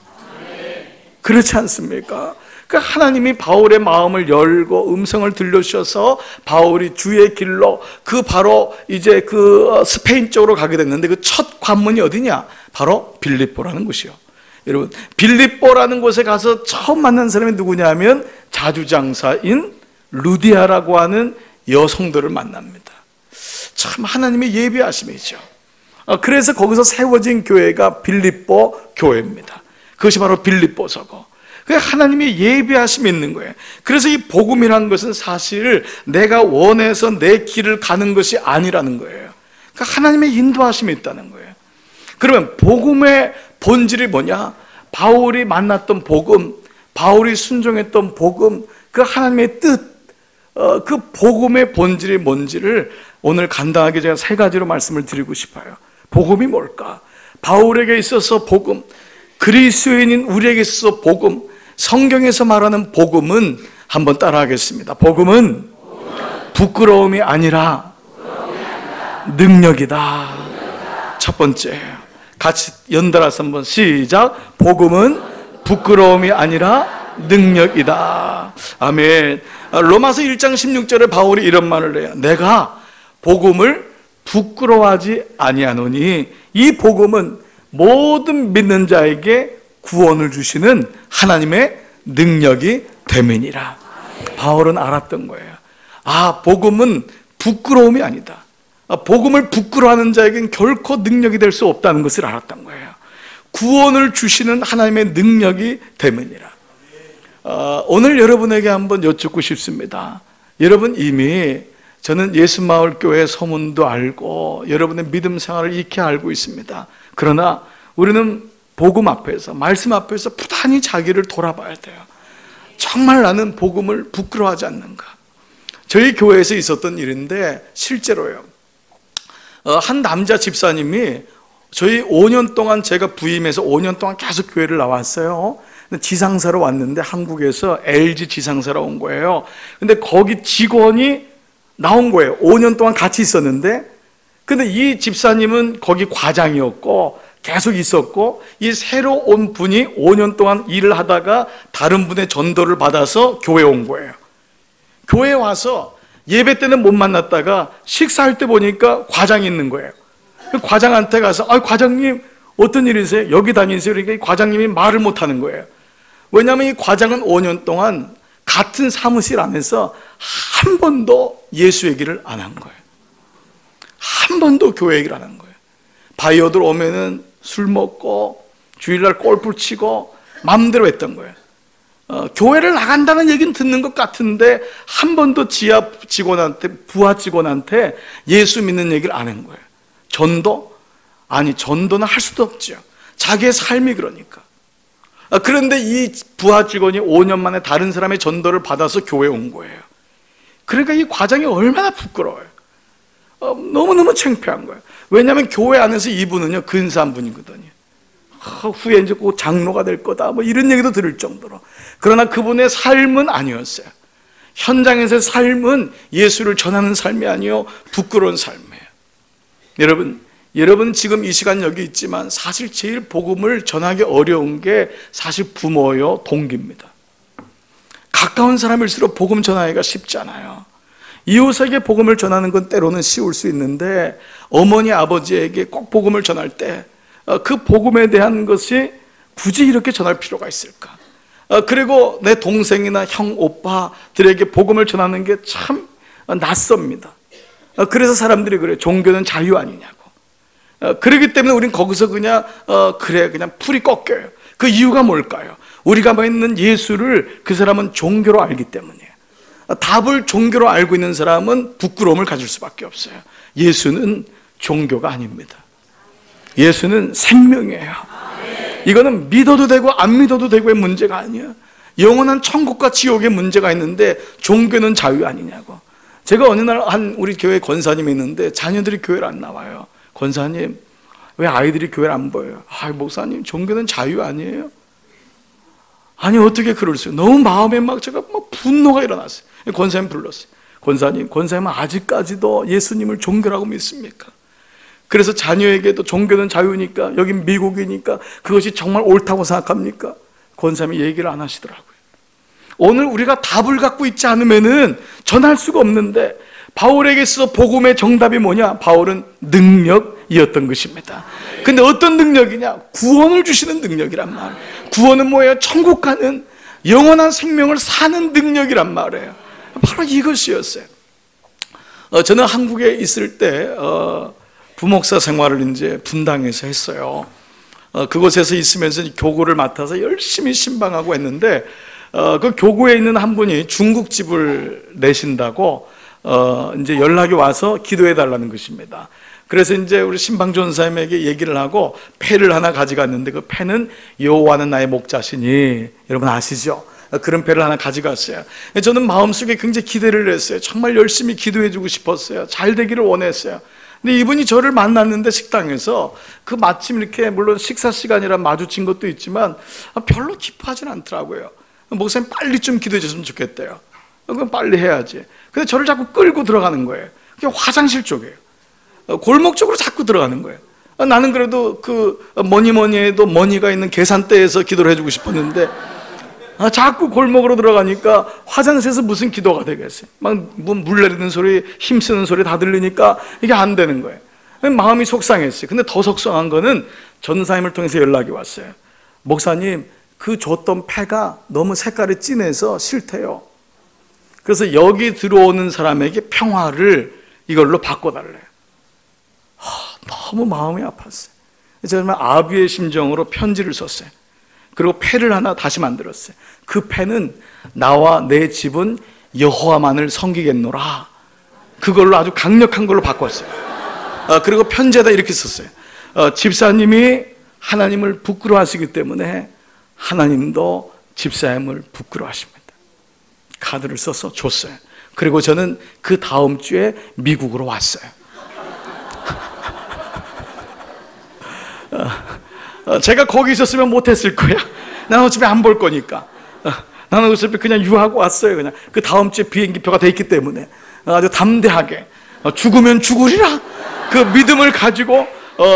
그렇지 않습니까? 그러니까 하나님이 바울의 마음을 열고 음성을 들려주셔서 바울이 주의 길로 바로 이제 스페인 쪽으로 가게 됐는데 그 첫 관문이 어디냐? 바로 빌립보라는 곳이요. 여러분, 빌립보라는 곳에 가서 처음 만난 사람이 누구냐면 자주장사인 루디아라고 하는 여성들을 만납니다. 참 하나님의 예비하심이죠. 그래서 거기서 세워진 교회가 빌립보 교회입니다. 그것이 바로 빌립보서고, 하나님의 예비하심이 있는 거예요. 그래서 이 복음이라는 것은 사실 내가 원해서 내 길을 가는 것이 아니라는 거예요. 그러니까 하나님의 인도하심이 있다는 거예요. 그러면 복음의 본질이 뭐냐? 바울이 만났던 복음, 바울이 순종했던 복음, 그 하나님의 뜻, 그 복음의 본질이 뭔지를 오늘 간단하게 제가 3가지로 말씀을 드리고 싶어요. 복음이 뭘까? 바울에게 있어서 복음, 그리스도인인 우리에게 있어서 복음, 성경에서 말하는 복음은 한번 따라하겠습니다. 복음은 부끄러움이 아니라 능력이다. 첫 번째, 같이 연달아서 한번 시작. 복음은 부끄러움이 아니라 능력이다. 아멘. 로마서 1장 16절에 바울이 이런 말을 해요. 내가 복음을 부끄러워하지 아니하노니 이 복음은 모든 믿는 자에게 구원을 주시는 하나님의 능력이 됨이니라. 바울은 알았던 거예요. 복음은 부끄러움이 아니다. 복음을 부끄러워하는 자에겐 결코 능력이 될 수 없다는 것을 알았던 거예요. 구원을 주시는 하나님의 능력이 됨이니라. 오늘 여러분에게 한번 여쭙고 싶습니다. 여러분, 이미 저는 예수마을교회 소문도 알고 여러분의 믿음 생활을 익히 알고 있습니다. 그러나 우리는 복음 앞에서, 말씀 앞에서 부단히 자기를 돌아봐야 돼요. 정말 나는 복음을 부끄러워하지 않는가? 저희 교회에서 있었던 일인데 실제로요. 한 남자 집사님이 저희 5년 동안, 제가 부임해서 5년 동안 계속 교회를 나왔어요. 지상사로 왔는데 한국에서 LG 지상사로 온 거예요. 근데 거기 직원이 나온 거예요. 5년 동안 같이 있었는데, 근데 이 집사님은 거기 과장이었고 계속 있었고, 이 새로 온 분이 5년 동안 일을 하다가 다른 분의 전도를 받아서 교회에 온 거예요. 교회에 와서 예배 때는 못 만났다가 식사할 때 보니까 과장이 있는 거예요. 과장한테 가서 과장님 어떤 일이세요? 여기 다니세요? 그러니까 이 과장님이 말을 못 하는 거예요. 왜냐하면 이 과장은 5년 동안 같은 사무실 안에서 한 번도 예수 얘기를 안 한 거예요. 한 번도 교회 얘기를 안 한 거예요. 바이오들 오면은 술 먹고 주일날 골프 치고 마음대로 했던 거예요. 교회를 나간다는 얘기는 듣는 것 같은데 한 번도 지하 직원한테, 부하 직원한테 예수 믿는 얘기를 안 한 거예요. 전도? 아니, 전도는 할 수도 없죠. 자기의 삶이 그러니까. 그런데 이 부하 직원이 5년 만에 다른 사람의 전도를 받아서 교회에 온 거예요. 그러니까 이 과장이 얼마나 부끄러워요. 너무너무 창피한 거예요. 왜냐하면 교회 안에서 이분은요, 근사한 분이거든요. 후에 이제 꼭 장로가 될 거다, 뭐 이런 얘기도 들을 정도로. 그러나 그분의 삶은 아니었어요. 현장에서의 삶은 예수를 전하는 삶이 아니요, 부끄러운 삶이에요. 여러분 지금 이 시간 여기 있지만 사실 제일 복음을 전하기 어려운 게 사실 부모요, 동기입니다. 가까운 사람일수록 복음 전하기가 쉽지 않아요. 이웃에게 복음을 전하는 건 때로는 쉬울 수 있는데, 어머니 아버지에게 꼭 복음을 전할 때 그 복음에 대한 것이 굳이 이렇게 전할 필요가 있을까? 그리고 내 동생이나 형, 오빠들에게 복음을 전하는 게 참 낯섭니다. 그래서 사람들이 그래요. 종교는 자유 아니냐고. 그렇기 때문에 우린 거기서 그냥 그냥 풀이 꺾여요. 그 이유가 뭘까요? 우리가 믿는 예수를 그 사람은 종교로 알기 때문이에요. 답을 종교로 알고 있는 사람은 부끄러움을 가질 수밖에 없어요. 예수는 종교가 아닙니다. 예수는 생명이에요. 이거는 믿어도 되고 안 믿어도 되고의 문제가 아니에요. 영원한 천국과 지옥의 문제가 있는데 종교는 자유 아니냐고. 제가 어느 날 우리 교회 권사님이 있는데 자녀들이 교회를 안 나와요. 권사님, 왜 아이들이 교회를 안 보여요? 목사님, 종교는 자유 아니에요? 아니, 어떻게 그럴 수 있어요? 너무 마음에 제가 분노가 일어났어요. 권사님 불렀어요. 권사님은 아직까지도 예수님을 종교라고 믿습니까? 그래서 자녀에게도 종교는 자유니까, 여긴 미국이니까 그것이 정말 옳다고 생각합니까? 권사님이 얘기를 안 하시더라고요. 오늘 우리가 답을 갖고 있지 않으면은 전할 수가 없는데, 바울에게서 복음의 정답이 뭐냐? 바울은 능력이었던 것입니다. 근데 어떤 능력이냐? 구원을 주시는 능력이란 말이에요. 구원은 뭐예요? 천국 가는 영원한 생명을 사는 능력이란 말이에요. 바로 이것이었어요. 저는 한국에 있을 때 부목사 생활을 이제 분당에서 했어요. 그곳에서 있으면서 교구를 맡아서 열심히 신방하고 했는데, 그 교구에 있는 한 분이 중국집을 내신다고 이제 연락이 와서 기도해 달라는 것입니다. 그래서 이제 우리 신방 전사님에게 얘기를 하고 패를 하나 가져갔는데, 그 패는 여호와는 나의 목자시니, 여러분 아시죠? 그런 패를 하나 가져갔어요. 저는 마음속에 굉장히 기대를 했어요. 정말 열심히 기도해 주고 싶었어요. 잘 되기를 원했어요. 근데 이분이 저를 만났는데 식당에서, 그 마침 이렇게 물론 식사 시간이라 마주친 것도 있지만 별로 기뻐하진 않더라고요. 목사님 빨리 좀 기도해 줬으면 좋겠대요. 그럼 빨리 해야지. 근데 저를 자꾸 끌고 들어가는 거예요. 그게 화장실 쪽이에요. 골목 쪽으로 자꾸 들어가는 거예요. 나는 그래도 그 뭐니 해도 머니가 있는 계산대에서 기도를 해주고 싶었는데, 자꾸 골목으로 들어가니까 화장실에서 무슨 기도가 되겠어요. 막 물 내리는 소리, 힘쓰는 소리 다 들리니까 이게 안 되는 거예요. 마음이 속상했어요. 근데 더 속상한 거는 전사님을 통해서 연락이 왔어요. 목사님, 그 줬던 패가 너무 색깔이 진해서 싫대요. 그래서 여기 들어오는 사람에게 평화를 이걸로 바꿔달래요. 너무 마음이 아팠어요. 정말 아비의 심정으로 편지를 썼어요. 그리고 패를 하나 다시 만들었어요. 그 패는 나와 내 집은 여호와만을 섬기겠노라, 그걸로 아주 강력한 걸로 바꿨어요. 그리고 편지에다 이렇게 썼어요. 집사님이 하나님을 부끄러워하시기 때문에 하나님도 집사님을 부끄러워하십니다. 카드를 써서 줬어요. 그리고 저는 그 다음 주에 미국으로 왔어요. 제가 거기 있었으면 못했을 거야. 나는 어차피 안 볼 거니까. 나는 어차피 그냥 유하고 왔어요. 그냥 그 다음 주에 비행기표가 돼 있기 때문에 아주 담대하게 죽으면 죽으리라, 그 믿음을 가지고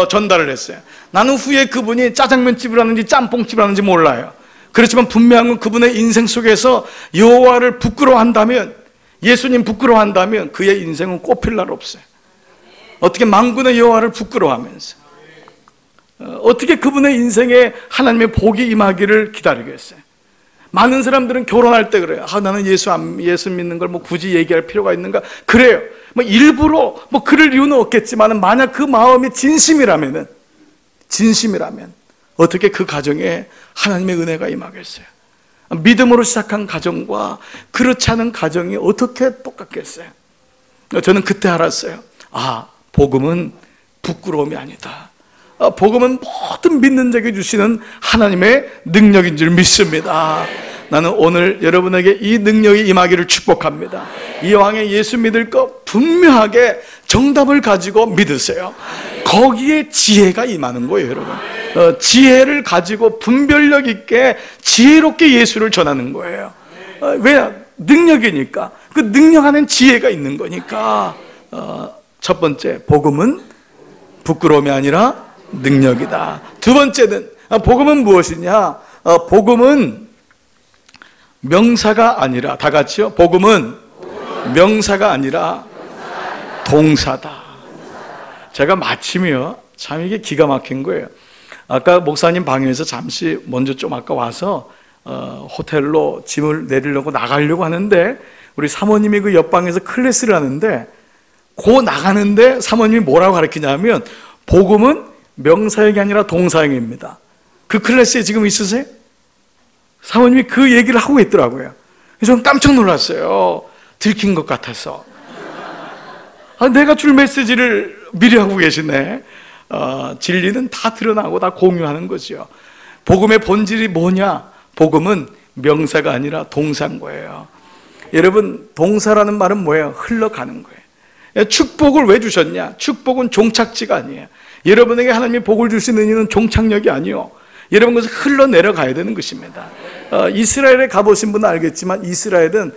전달을 했어요. 나는 후에 그분이 짜장면집을 하는지 짬뽕집을 하는지 몰라요. 그렇지만 분명한 건 그분의 인생 속에서 여호와를 부끄러워한다면, 예수님 부끄러워한다면 그의 인생은 꼽힐 날 없어요. 어떻게 만군의 여호와를 부끄러워하면서 어떻게 그분의 인생에 하나님의 복이 임하기를 기다리겠어요? 많은 사람들은 결혼할 때 그래요. 나는 예수 믿는 걸 뭐 굳이 얘기할 필요가 있는가? 그래요. 뭐 일부러 뭐 그럴 이유는 없겠지만, 만약 그 마음이 진심이라면 어떻게 그 가정에 하나님의 은혜가 임하겠어요? 믿음으로 시작한 가정과 그렇지 않은 가정이 어떻게 똑같겠어요? 저는 그때 알았어요. 복음은 부끄러움이 아니다. 복음은 모든 믿는 자에게 주시는 하나님의 능력인 줄 믿습니다. 나는 오늘 여러분에게 이 능력이 임하기를 축복합니다. 이왕에 예수 믿을 것 분명하게 정답을 가지고 믿으세요. 거기에 지혜가 임하는 거예요, 여러분. 지혜를 가지고 분별력 있게 지혜롭게 예수를 전하는 거예요. 왜? 능력이니까. 그 능력 안엔 지혜가 있는 거니까. 첫 번째, 복음은 부끄러움이 아니라 능력이다. 두 번째는, 복음은 무엇이냐? 복음은 명사가 아니라, 다 같이요. 복음은 명사가 아니라 동사다. 제가 마침이요, 참 이게 기가 막힌 거예요. 아까 목사님 방에서 잠시 먼저 좀 아까 와서 호텔로 짐을 내리려고 나가려고 하는데, 우리 사모님이 그 옆방에서 클래스를 하는데, 나가는데 사모님이 뭐라고 가르치냐면, 복음은 명사형이 아니라 동사형입니다. 그 클래스에 지금 있으세요? 사모님이 그 얘기를 하고 있더라고요. 그래서 저는 깜짝 놀랐어요. 들킨 것 같아서. 내가 줄 메시지를 미리 하고 계시네. 진리는 다 드러나고 다 공유하는 거죠. 복음의 본질이 뭐냐? 복음은 명사가 아니라 동사인 거예요. 여러분, 동사라는 말은 뭐예요? 흘러가는 거예요. 축복을 왜 주셨냐? 축복은 종착지가 아니에요. 여러분에게 하나님이 복을 주시는 이유는 종착역이 아니요, 여러분 것을 흘러내려가야 되는 것입니다. 이스라엘에 가보신 분은 알겠지만, 이스라엘은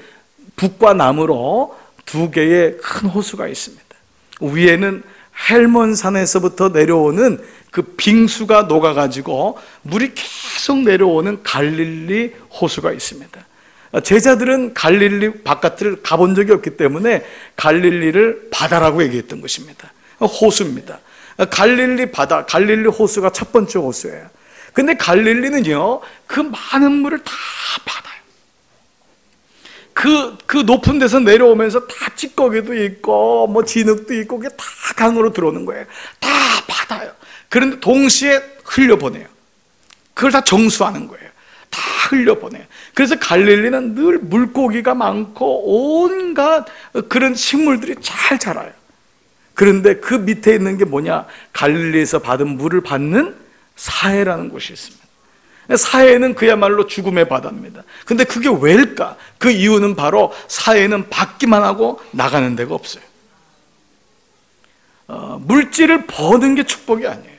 북과 남으로 두 개의 큰 호수가 있습니다. 위에는 헬몬산에서부터 내려오는 그 빙수가 녹아가지고 물이 계속 내려오는 갈릴리 호수가 있습니다. 제자들은 갈릴리 바깥을 가본 적이 없기 때문에 갈릴리를 바다라고 얘기했던 것입니다. 호수입니다. 갈릴리 바다, 갈릴리 호수가 첫 번째 호수예요. 근데 갈릴리는요, 그 많은 물을 다 받아요. 그 높은 데서 내려오면서 다 찌꺼기도 있고, 뭐 진흙도 있고, 그게 다 강으로 들어오는 거예요. 다 받아요. 그런데 동시에 흘려보내요. 그걸 다 정수하는 거예요. 다 흘려보내요. 그래서 갈릴리는 늘 물고기가 많고, 온갖 그런 식물들이 잘 자라요. 그런데 그 밑에 있는 게 뭐냐? 갈릴리에서 받은 물을 받는 사해라는 곳이 있습니다. 사해는 그야말로 죽음의 바다입니다. 근데 그게 왜일까? 그 이유는 바로 사해는 받기만 하고 나가는 데가 없어요. 물질을 버는 게 축복이 아니에요.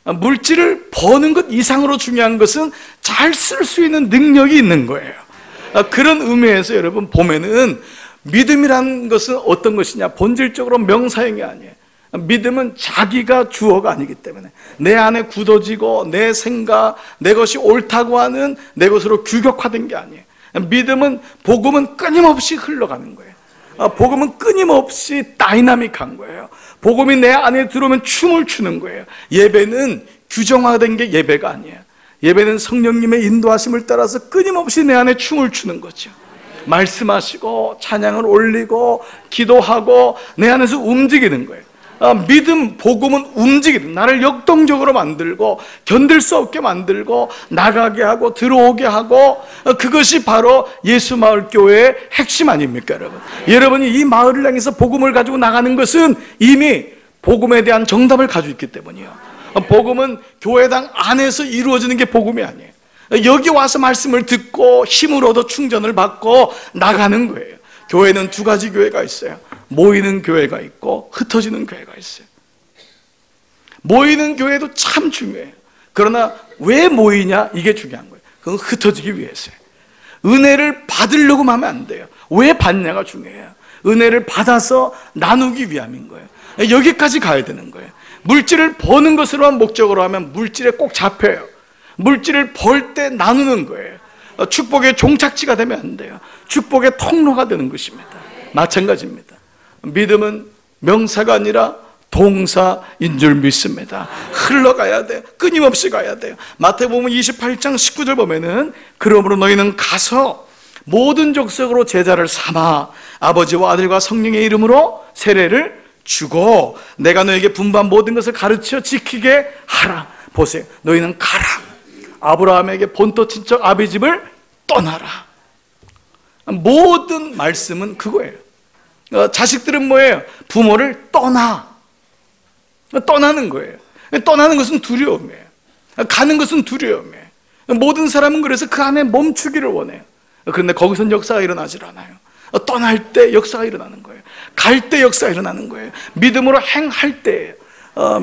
물질을 버는 것 이상으로 중요한 것은 잘 쓸 수 있는 능력이 있는 거예요. 그런 의미에서 여러분 보면은 믿음이라는 것은 어떤 것이냐? 본질적으로 명사형이 아니에요. 믿음은 자기가 주어가 아니기 때문에 내 안에 굳어지고 내 생각, 내 것이 옳다고 하는 내 것으로 규격화된 게 아니에요. 믿음은, 복음은 끊임없이 흘러가는 거예요. 복음은 끊임없이 다이나믹한 거예요. 복음이 내 안에 들어오면 춤을 추는 거예요. 예배는 규정화된 게 예배가 아니에요. 예배는 성령님의 인도하심을 따라서 끊임없이 내 안에 춤을 추는 거죠. 말씀하시고 찬양을 올리고 기도하고 내 안에서 움직이는 거예요. 믿음, 복음은 움직이는, 나를 역동적으로 만들고 견딜 수 없게 만들고 나가게 하고 들어오게 하고, 그것이 바로 예수마을교회의 핵심 아닙니까 여러분? 여러분이 이 마을을 향해서 복음을 가지고 나가는 것은 이미 복음에 대한 정답을 가지고 있기 때문이에요. 복음은 교회당 안에서 이루어지는 게 복음이 아니에요. 여기 와서 말씀을 듣고 힘을 얻어 충전을 받고 나가는 거예요. 교회는 두 가지 교회가 있어요. 모이는 교회가 있고 흩어지는 교회가 있어요. 모이는 교회도 참 중요해요. 그러나 왜 모이냐? 이게 중요한 거예요. 그건 흩어지기 위해서요. 은혜를 받으려고 하면 안 돼요. 왜 받냐가 중요해요. 은혜를 받아서 나누기 위함인 거예요. 여기까지 가야 되는 거예요. 물질을 버는 것으로만 목적으로 하면 물질에 꼭 잡혀요. 물질을 벌 때 나누는 거예요. 축복의 종착지가 되면 안 돼요. 축복의 통로가 되는 것입니다. 마찬가지입니다. 믿음은 명사가 아니라 동사인 줄 믿습니다. 흘러가야 돼요. 끊임없이 가야 돼요. 마태복음 28장 19절 보면은 그러므로 너희는 가서 모든 족속으로 제자를 삼아 아버지와 아들과 성령의 이름으로 세례를 주고 내가 너에게 분부한 모든 것을 가르쳐 지키게 하라. 보세요. 너희는 가라. 아브라함에게 본토 친척 아비 집을 떠나라. 모든 말씀은 그거예요. 자식들은 뭐예요? 부모를 떠나는 거예요. 떠나는 것은 두려움이에요. 가는 것은 두려움이에요. 모든 사람은 그래서 그 안에 멈추기를 원해요. 그런데 거기선 역사가 일어나질 않아요. 떠날 때 역사가 일어나는 거예요. 갈 때 역사가 일어나는 거예요. 믿음으로 행할 때예요.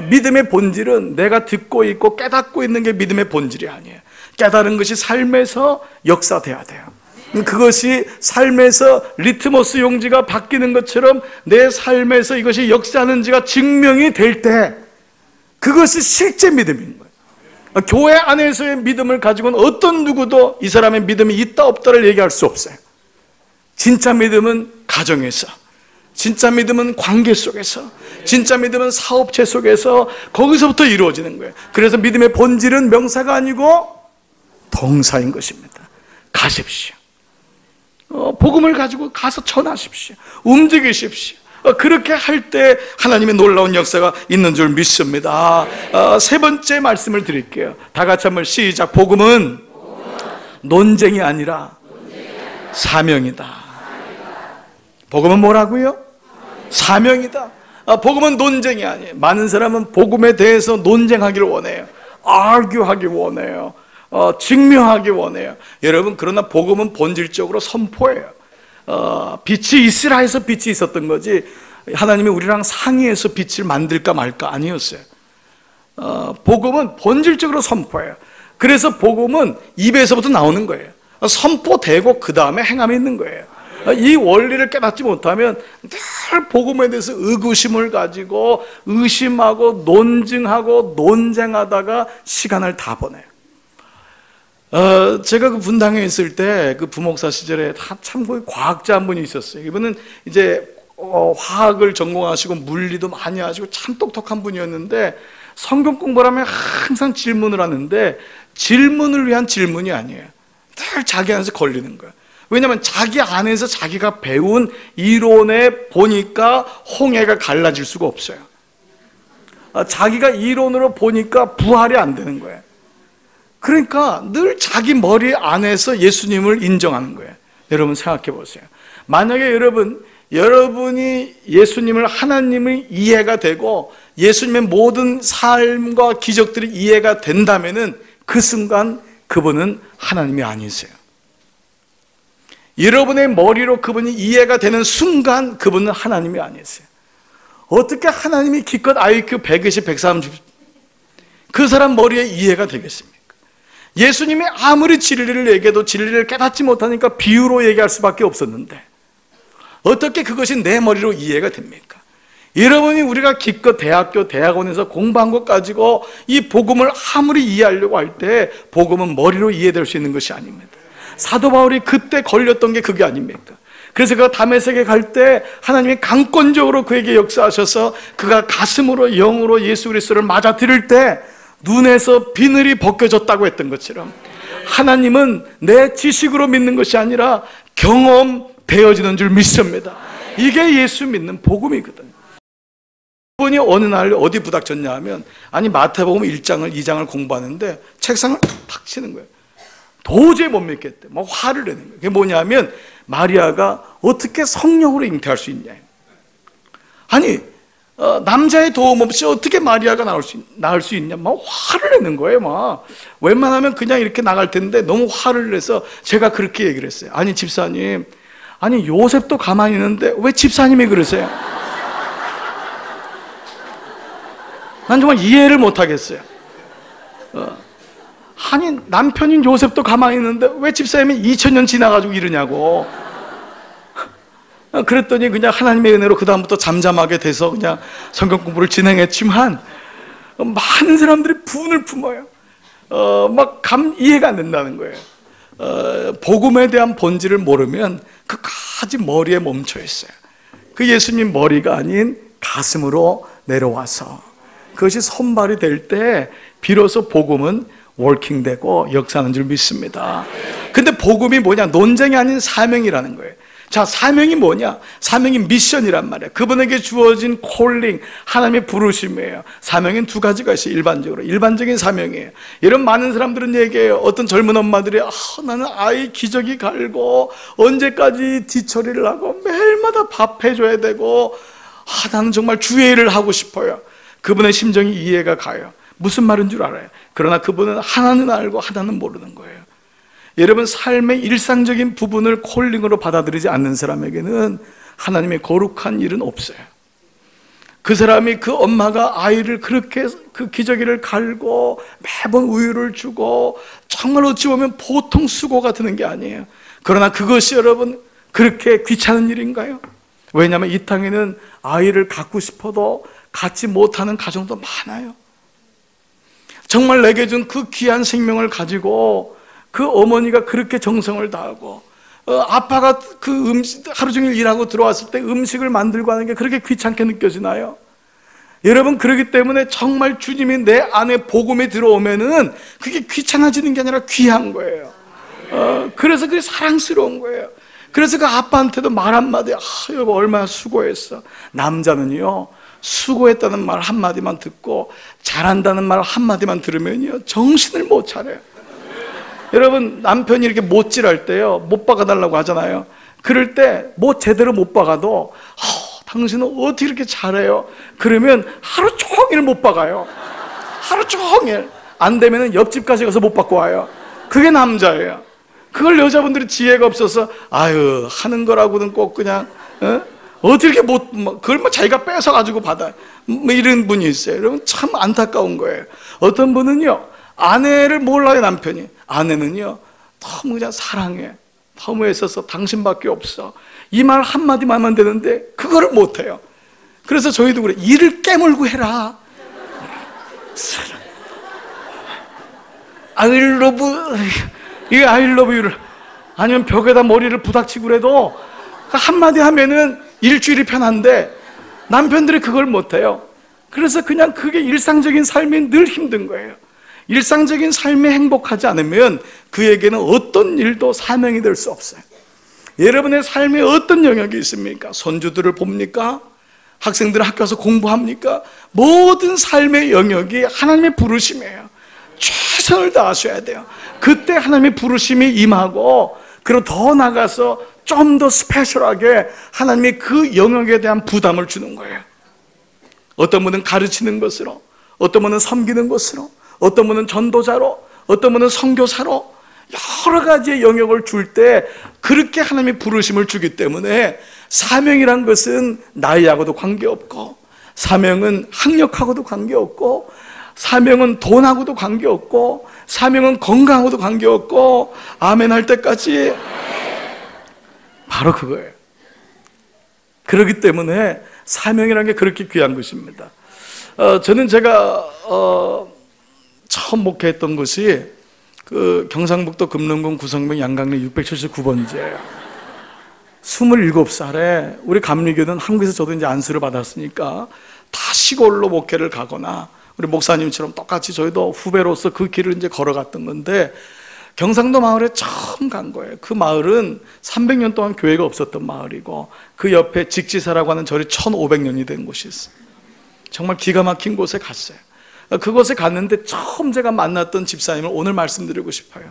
믿음의 본질은 내가 듣고 있고 깨닫고 있는 게 믿음의 본질이 아니에요. 깨달은 것이 삶에서 역사돼야 돼요. 그것이 삶에서 리트머스 용지가 바뀌는 것처럼 내 삶에서 이것이 역사하는지가 증명이 될 때 그것이 실제 믿음인 거예요. 교회 안에서의 믿음을 가지고는 어떤 누구도 이 사람의 믿음이 있다 없다를 얘기할 수 없어요. 진짜 믿음은 가정에서, 진짜 믿음은 관계 속에서, 진짜 믿음은 사업체 속에서, 거기서부터 이루어지는 거예요. 그래서 믿음의 본질은 명사가 아니고 동사인 것입니다. 가십시오. 복음을 가지고 가서 전하십시오. 움직이십시오. 그렇게 할 때 하나님의 놀라운 역사가 있는 줄 믿습니다. 세 번째 말씀을 드릴게요. 다 같이 한번 시작. 복음은 논쟁이 아니라 사명이다. 복음은 뭐라고요? 사명이다. 복음은 논쟁이 아니에요. 많은 사람은 복음에 대해서 논쟁하기를 원해요. argue하기 원해요. 증명하기 원해요. 여러분, 그러나 복음은 본질적으로 선포예요. 빛이 있으라 해서 빛이 있었던 거지 하나님이 우리랑 상의해서 빛을 만들까 말까 아니었어요. 복음은 본질적으로 선포예요. 그래서 복음은 입에서부터 나오는 거예요. 선포되고 그 다음에 행함이 있는 거예요. 이 원리를 깨닫지 못하면 늘 복음에 대해서 의구심을 가지고 의심하고 논증하고 논쟁하다가 시간을 다 보내요. 제가 그 분당에 있을 때 그 부목사 시절에 참 과학자 한 분이 있었어요. 이분은 이제 화학을 전공하시고 물리도 많이 하시고 참 똑똑한 분이었는데 성경 공부를 하면 항상 질문을 하는데 질문을 위한 질문이 아니에요. 늘 자기 안에서 걸리는 거예요. 왜냐하면 자기 안에서 자기가 배운 이론에 보니까 홍해가 갈라질 수가 없어요. 자기가 이론으로 보니까 부활이 안 되는 거예요. 그러니까 늘 자기 머리 안에서 예수님을 인정하는 거예요. 여러분 생각해 보세요. 만약에 여러분이 예수님을, 하나님의 이해가 되고 예수님의 모든 삶과 기적들이 이해가 된다면은 그 순간 그분은 하나님이 아니세요. 여러분의 머리로 그분이 이해가 되는 순간 그분은 하나님이 아니세요. 어떻게 하나님이 기껏 IQ 120, 130 그 사람 머리에 이해가 되겠습니까? 예수님이 아무리 진리를 얘기해도 진리를 깨닫지 못하니까 비유로 얘기할 수밖에 없었는데 어떻게 그것이 내 머리로 이해가 됩니까? 여러분이 우리가 기껏 대학교, 대학원에서 공부한 것 가지고 이 복음을 아무리 이해하려고 할 때 복음은 머리로 이해될 수 있는 것이 아닙니다. 사도 바울이 그때 걸렸던 게 그게 아닙니까? 그래서 그가 다메섹에 갈 때 하나님이 강권적으로 그에게 역사하셔서 그가 가슴으로 영으로 예수 그리스도를 맞아 들을 때 눈에서 비늘이 벗겨졌다고 했던 것처럼 하나님은 내 지식으로 믿는 것이 아니라 경험되어지는 줄 믿습니다. 이게 예수 믿는 복음이거든요. 그분이 어느 날 어디 부닥쳤냐 하면 아니 마태복음 1장을 2장을 공부하는데 책상을 탁 치는 거예요. 도저히 못 믿겠대. 막 화를 내는 거예요. 그게 뭐냐면 마리아가 어떻게 성령으로 잉태할 수 있냐. 아니 남자의 도움 없이 어떻게 마리아가 낳을 수 있냐. 막 화를 내는 거예요. 막 웬만하면 그냥 이렇게 나갈 텐데 너무 화를 내서 제가 그렇게 얘기를 했어요. 아니 집사님, 아니 요셉도 가만히 있는데 왜 집사님이 그러세요? 난 정말 이해를 못 하겠어요. 아니 남편인 요셉도 가만히 있는데 왜 집사님이 2000년 지나가지고 이러냐고. 그랬더니 그냥 하나님의 은혜로 그 다음부터 잠잠하게 돼서 그냥 성경 공부를 진행했지만 많은 사람들이 분을 품어요. 막 이해가 안 된다는 거예요. 복음에 대한 본질을 모르면 끝까지 머리에 멈춰 있어요. 그 예수님 머리가 아닌 가슴으로 내려와서 그것이 손발이 될 때 비로소 복음은 워킹되고 역사하는 줄 믿습니다. 근데 복음이 뭐냐? 논쟁이 아닌 사명이라는 거예요. 자, 사명이 뭐냐? 사명이 미션이란 말이에요. 그분에게 주어진 콜링, 하나님의 부르심이에요. 사명은 두 가지가 있어요. 일반적인 사명이에요. 이런 많은 사람들은 얘기해요. 어떤 젊은 엄마들이 나는 아이 기저귀 갈고 언제까지 뒤처리를 하고 매일마다 밥 해줘야 되고 나는 정말 주의 일을 하고 싶어요. 그분의 심정이 이해가 가요. 무슨 말인 줄 알아요. 그러나 그분은 하나는 알고 하나는 모르는 거예요. 여러분 삶의 일상적인 부분을 콜링으로 받아들이지 않는 사람에게는 하나님의 거룩한 일은 없어요. 그 사람이 그 엄마가 아이를 그렇게 그 기저귀를 갈고 매번 우유를 주고 정말 어찌 보면 보통 수고가 드는 게 아니에요. 그러나 그것이 여러분 그렇게 귀찮은 일인가요? 왜냐하면 이 땅에는 아이를 갖고 싶어도 갖지 못하는 가정도 많아요. 정말 내게 준 그 귀한 생명을 가지고 그 어머니가 그렇게 정성을 다하고 아빠가 그 하루 종일 일하고 들어왔을 때 음식을 만들고 하는 게 그렇게 귀찮게 느껴지나요? 여러분 그렇기 때문에 정말 주님이 내 안에 복음이 들어오면은 그게 귀찮아지는 게 아니라 귀한 거예요. 그래서 그게 사랑스러운 거예요. 그래서 그 아빠한테도 말 한마디 여보 얼마나 수고했어. 남자는요 수고했다는 말 한마디만 듣고 잘한다는 말 한마디만 들으면요 정신을 못 차려요. 여러분 남편이 이렇게 못질할 때요 못 박아달라고 하잖아요. 그럴 때 뭐 제대로 못 박아도 당신은 어떻게 이렇게 잘해요? 그러면 하루 종일 못 박아요. 하루 종일 안 되면 옆집까지 가서 못 박고 와요. 그게 남자예요. 그걸 여자분들이 지혜가 없어서 아유 하는 거라고는 꼭 그냥 어떻게 이렇게 그걸 뭐 자기가 뺏어 가지고 받아 뭐 이런 분이 있어요. 여러분 참 안타까운 거예요. 어떤 분은요 아내를 몰라요. 남편이 아내는요 너무 그냥 사랑해. 너무 애써서 당신밖에 없어. 이 말 한마디만 하면 되는데 그거를 못해요. 그래서 저희도 그래. 이를 깨물고 해라. I love you를 아니면 벽에다 머리를 부닥치고 그래도 한마디 하면은 일주일이 편한데 남편들이 그걸 못해요. 그래서 그냥 그게 일상적인 삶이 늘 힘든 거예요. 일상적인 삶이 행복하지 않으면 그에게는 어떤 일도 사명이 될 수 없어요. 여러분의 삶에 어떤 영역이 있습니까? 손주들을 봅니까? 학생들은 학교 와서 공부합니까? 모든 삶의 영역이 하나님의 부르심이에요. 최선을 다하셔야 돼요. 그때 하나님의 부르심이 임하고, 그리고 더 나가서 좀 더 스페셜하게 하나님이 그 영역에 대한 부담을 주는 거예요. 어떤 분은 가르치는 것으로, 어떤 분은 섬기는 것으로, 어떤 분은 전도자로, 어떤 분은 선교사로 여러 가지의 영역을 줄 때 그렇게 하나님이 부르심을 주기 때문에 사명이란 것은 나이하고도 관계없고, 사명은 학력하고도 관계없고, 사명은 돈하고도 관계없고, 사명은 건강하고도 관계없고, 아멘 할 때까지 바로 그거예요. 그렇기 때문에 사명이라는 게 그렇게 귀한 것입니다. 저는 제가 처음 목회했던 곳이 그 경상북도 금능군 구성면 양강리 679번지예요. 27살에 우리 감리교는 한국에서 저도 이제 안수를 받았으니까 다 시골로 목회를 가거나 우리 목사님처럼 똑같이 저희도 후배로서 그 길을 이제 걸어갔던 건데, 경상도 마을에 처음 간 거예요. 그 마을은 300년 동안 교회가 없었던 마을이고, 그 옆에 직지사라고 하는 절이 1500년이 된 곳이 있어요. 정말 기가 막힌 곳에 갔어요. 그곳에 갔는데 처음 제가 만났던 집사님을 오늘 말씀드리고 싶어요.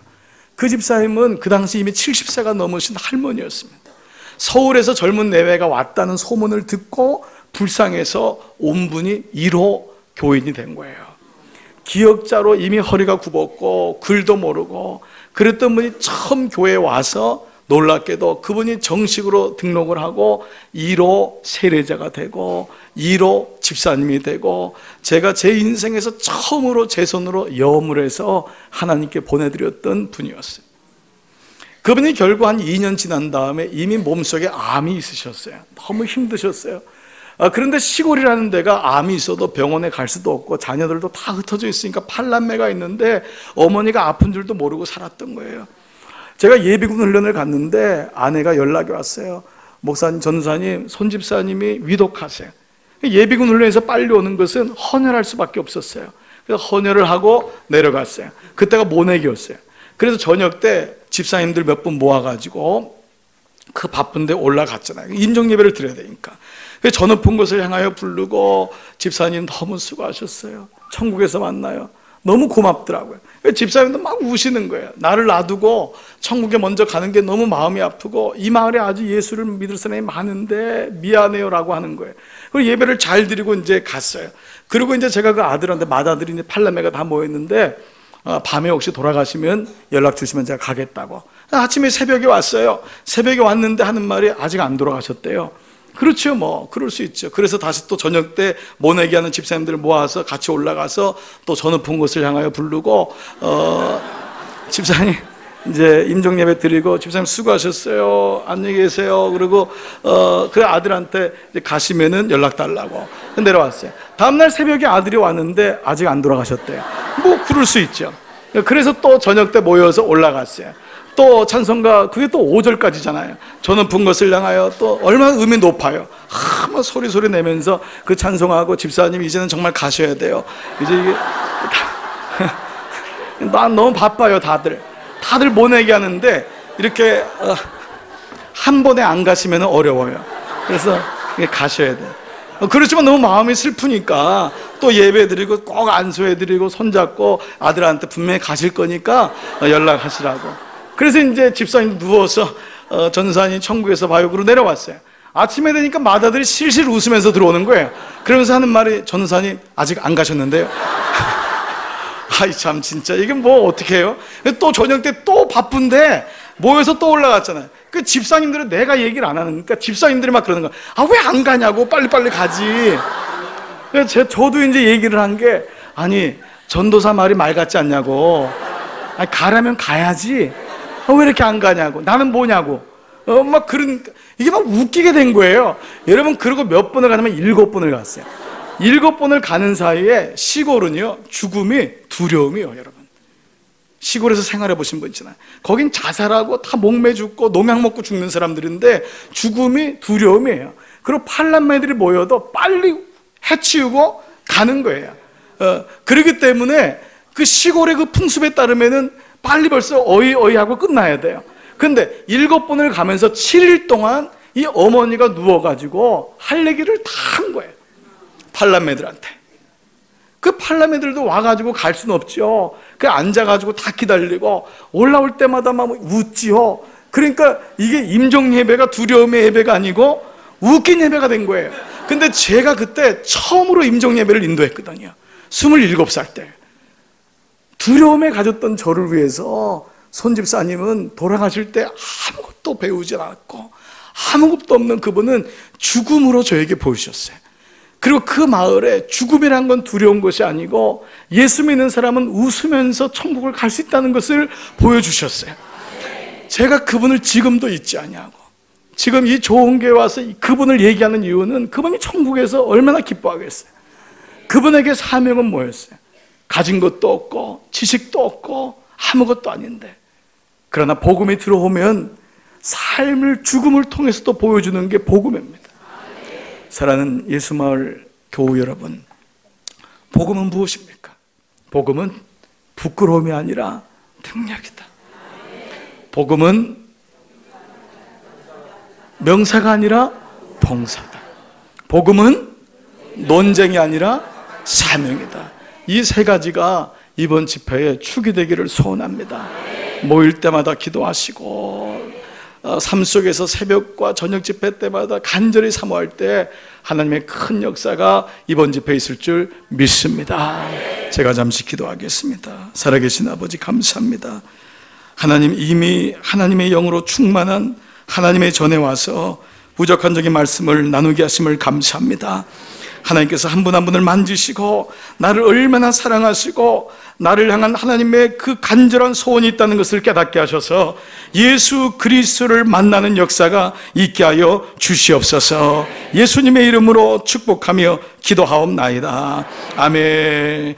그 집사님은 그 당시 이미 70세가 넘으신 할머니였습니다. 서울에서 젊은 내외가 왔다는 소문을 듣고 불쌍해서 온 분이 1호 교인이 된 거예요. 기역자로 이미 허리가 굽었고 글도 모르고 그랬던 분이 처음 교회에 와서 놀랍게도 그분이 정식으로 등록을 하고 1호 세례자가 되고 1호 집사님이 되고, 제가 제 인생에서 처음으로 제 손으로 염을 해서 하나님께 보내드렸던 분이었어요. 그분이 결국 한 2년 지난 다음에 이미 몸속에 암이 있으셨어요. 너무 힘드셨어요. 그런데 시골이라는 데가 암이 있어도 병원에 갈 수도 없고 자녀들도 다 흩어져 있으니까 8남매가 있는데 어머니가 아픈 줄도 모르고 살았던 거예요. 제가 예비군 훈련을 갔는데 아내가 연락이 왔어요. 목사님, 전사님, 손집사님이 위독하세요. 예비군 훈련에서 빨리 오는 것은 헌혈할 수밖에 없었어요. 그래서 헌혈을 하고 내려갔어요. 그때가 모내기였어요. 그래서 저녁 때 집사님들 몇 분 모아가지고 그 바쁜데 올라갔잖아요. 인정예배를 드려야 되니까. 그래서 저 높은 곳을 향하여 부르고, 집사님 너무 수고하셨어요. 천국에서 만나요. 너무 고맙더라고요. 집사님도 막 우시는 거예요. 나를 놔두고 천국에 먼저 가는 게 너무 마음이 아프고 이 마을에 아주 예수를 믿을 사람이 많은데 미안해요 라고 하는 거예요. 그리고 예배를 잘 드리고 이제 갔어요. 그리고 이제 제가 그 아들한테, 맏아들이 이제 8남매가 다 모였는데 밤에 혹시 돌아가시면 연락 주시면 제가 가겠다고. 아침에 새벽에 왔어요. 새벽에 왔는데 하는 말이 아직 안 돌아가셨대요. 그렇죠, 뭐 그럴 수 있죠. 그래서 다시 또 저녁 때 모내기 하는 집사님들을 모아서 같이 올라가서 또 저 높은 곳을 향하여 부르고, 집사님 이제 임종예배 드리고, 집사님 수고하셨어요, 안녕히 계세요. 그리고 그 아들한테 이제 가시면은 연락 달라고 내려왔어요. 다음날 새벽에 아들이 왔는데 아직 안 돌아가셨대요. 뭐 그럴 수 있죠. 그래서 또 저녁 때 모여서 올라갔어요. 또 찬송가, 그게 또 5절까지잖아요. 저 높은 것을 향하여, 또 얼마나 음이 높아요. 막 소리 내면서 그 찬송하고, 집사님 이제는 정말 가셔야 돼요. 이제 이게 난 너무 바빠요. 다들 모내기 하는데 이렇게 한 번에 안 가시면 어려워요. 그래서 가셔야 돼요. 그렇지만 너무 마음이 슬프니까 또 예배드리고 꼭 안수해드리고 손잡고 아들한테 분명히 가실 거니까 연락하시라고. 그래서 이제 집사님 누워서 전사님 천국에서 봐요 그러고 내려왔어요. 아침에 되니까 맏아들이 실실 웃으면서 들어오는 거예요. 그러면서 하는 말이, 전사님 아직 안 가셨는데요. 아이 참 진짜 이게 뭐 어떻게 해요? 또 저녁 때 또 바쁜데 모여서 또 올라갔잖아요. 그 집사님들은 내가 얘기를 안 하니까 집사님들이 막 그러는 거야. 아 왜 안 가냐고, 빨리빨리 가지. 그래서 저도 이제 얘기를 한 게, 아니 전도사 말이 말 같지 않냐고. 아니 가라면 가야지. 왜 이렇게 안 가냐고, 나는 뭐냐고, 막 이게 막 웃기게 된 거예요. 여러분, 그러고 몇 번을 가냐면 7번을 갔어요. 7번을 가는 사이에 시골은요, 죽음이 두려움이에요. 여러분, 시골에서 생활해 보신 분 있잖아요. 거긴 자살하고 다 목매 죽고 농약 먹고 죽는 사람들인데 죽음이 두려움이에요. 그리고 팔남매들이 모여도 빨리 해치우고 가는 거예요. 그렇기 때문에 그 시골의 그 풍습에 따르면은 빨리 벌써 어이 하고 끝나야 돼요. 근데 7번을 가면서 7일 동안 이 어머니가 누워가지고 할 얘기를 다 한 거예요, 팔남매들한테. 그 팔남매들도 와가지고 갈 수는 없죠. 그 앉아가지고 다 기다리고 올라올 때마다 막 웃지요. 그러니까 이게 임종 예배가 두려움의 예배가 아니고 웃긴 예배가 된 거예요. 근데 제가 그때 처음으로 임종 예배를 인도했거든요. 27살 때. 두려움에 가졌던 저를 위해서 손집사님은 돌아가실 때 아무것도 배우지 않았고 아무것도 없는 그분은 죽음으로 저에게 보여주셨어요. 그리고 그 마을에 죽음이란 건 두려운 것이 아니고 예수 믿는 사람은 웃으면서 천국을 갈 수 있다는 것을 보여주셨어요. 제가 그분을 지금도 잊지 아니하고 지금 이 좋은 교회 와서 그분을 얘기하는 이유는 그분이 천국에서 얼마나 기뻐하겠어요. 그분에게 사명은 뭐였어요? 가진 것도 없고 지식도 없고 아무것도 아닌데, 그러나 복음이 들어오면 삶을 죽음을 통해서도 보여주는 게 복음입니다. 사랑하는 예수마을 교우 여러분, 복음은 무엇입니까? 복음은 부끄러움이 아니라 능력이다. 복음은 명사가 아니라 봉사다. 복음은 논쟁이 아니라 사명이다. 이 세 가지가 이번 집회의 축이 되기를 소원합니다. 모일 때마다 기도하시고 삶 속에서 새벽과 저녁 집회 때마다 간절히 사모할 때 하나님의 큰 역사가 이번 집회에 있을 줄 믿습니다. 제가 잠시 기도하겠습니다. 살아계신 아버지, 감사합니다. 하나님, 이미 하나님의 영으로 충만한 하나님의 전에 와서 부족한 적인 말씀을 나누게 하심을 감사합니다. 하나님께서 한 분 한 분을 만지시고 나를 얼마나 사랑하시고 나를 향한 하나님의 그 간절한 소원이 있다는 것을 깨닫게 하셔서 예수 그리스도를 만나는 역사가 있게 하여 주시옵소서. 예수님의 이름으로 축복하며 기도하옵나이다. 아멘.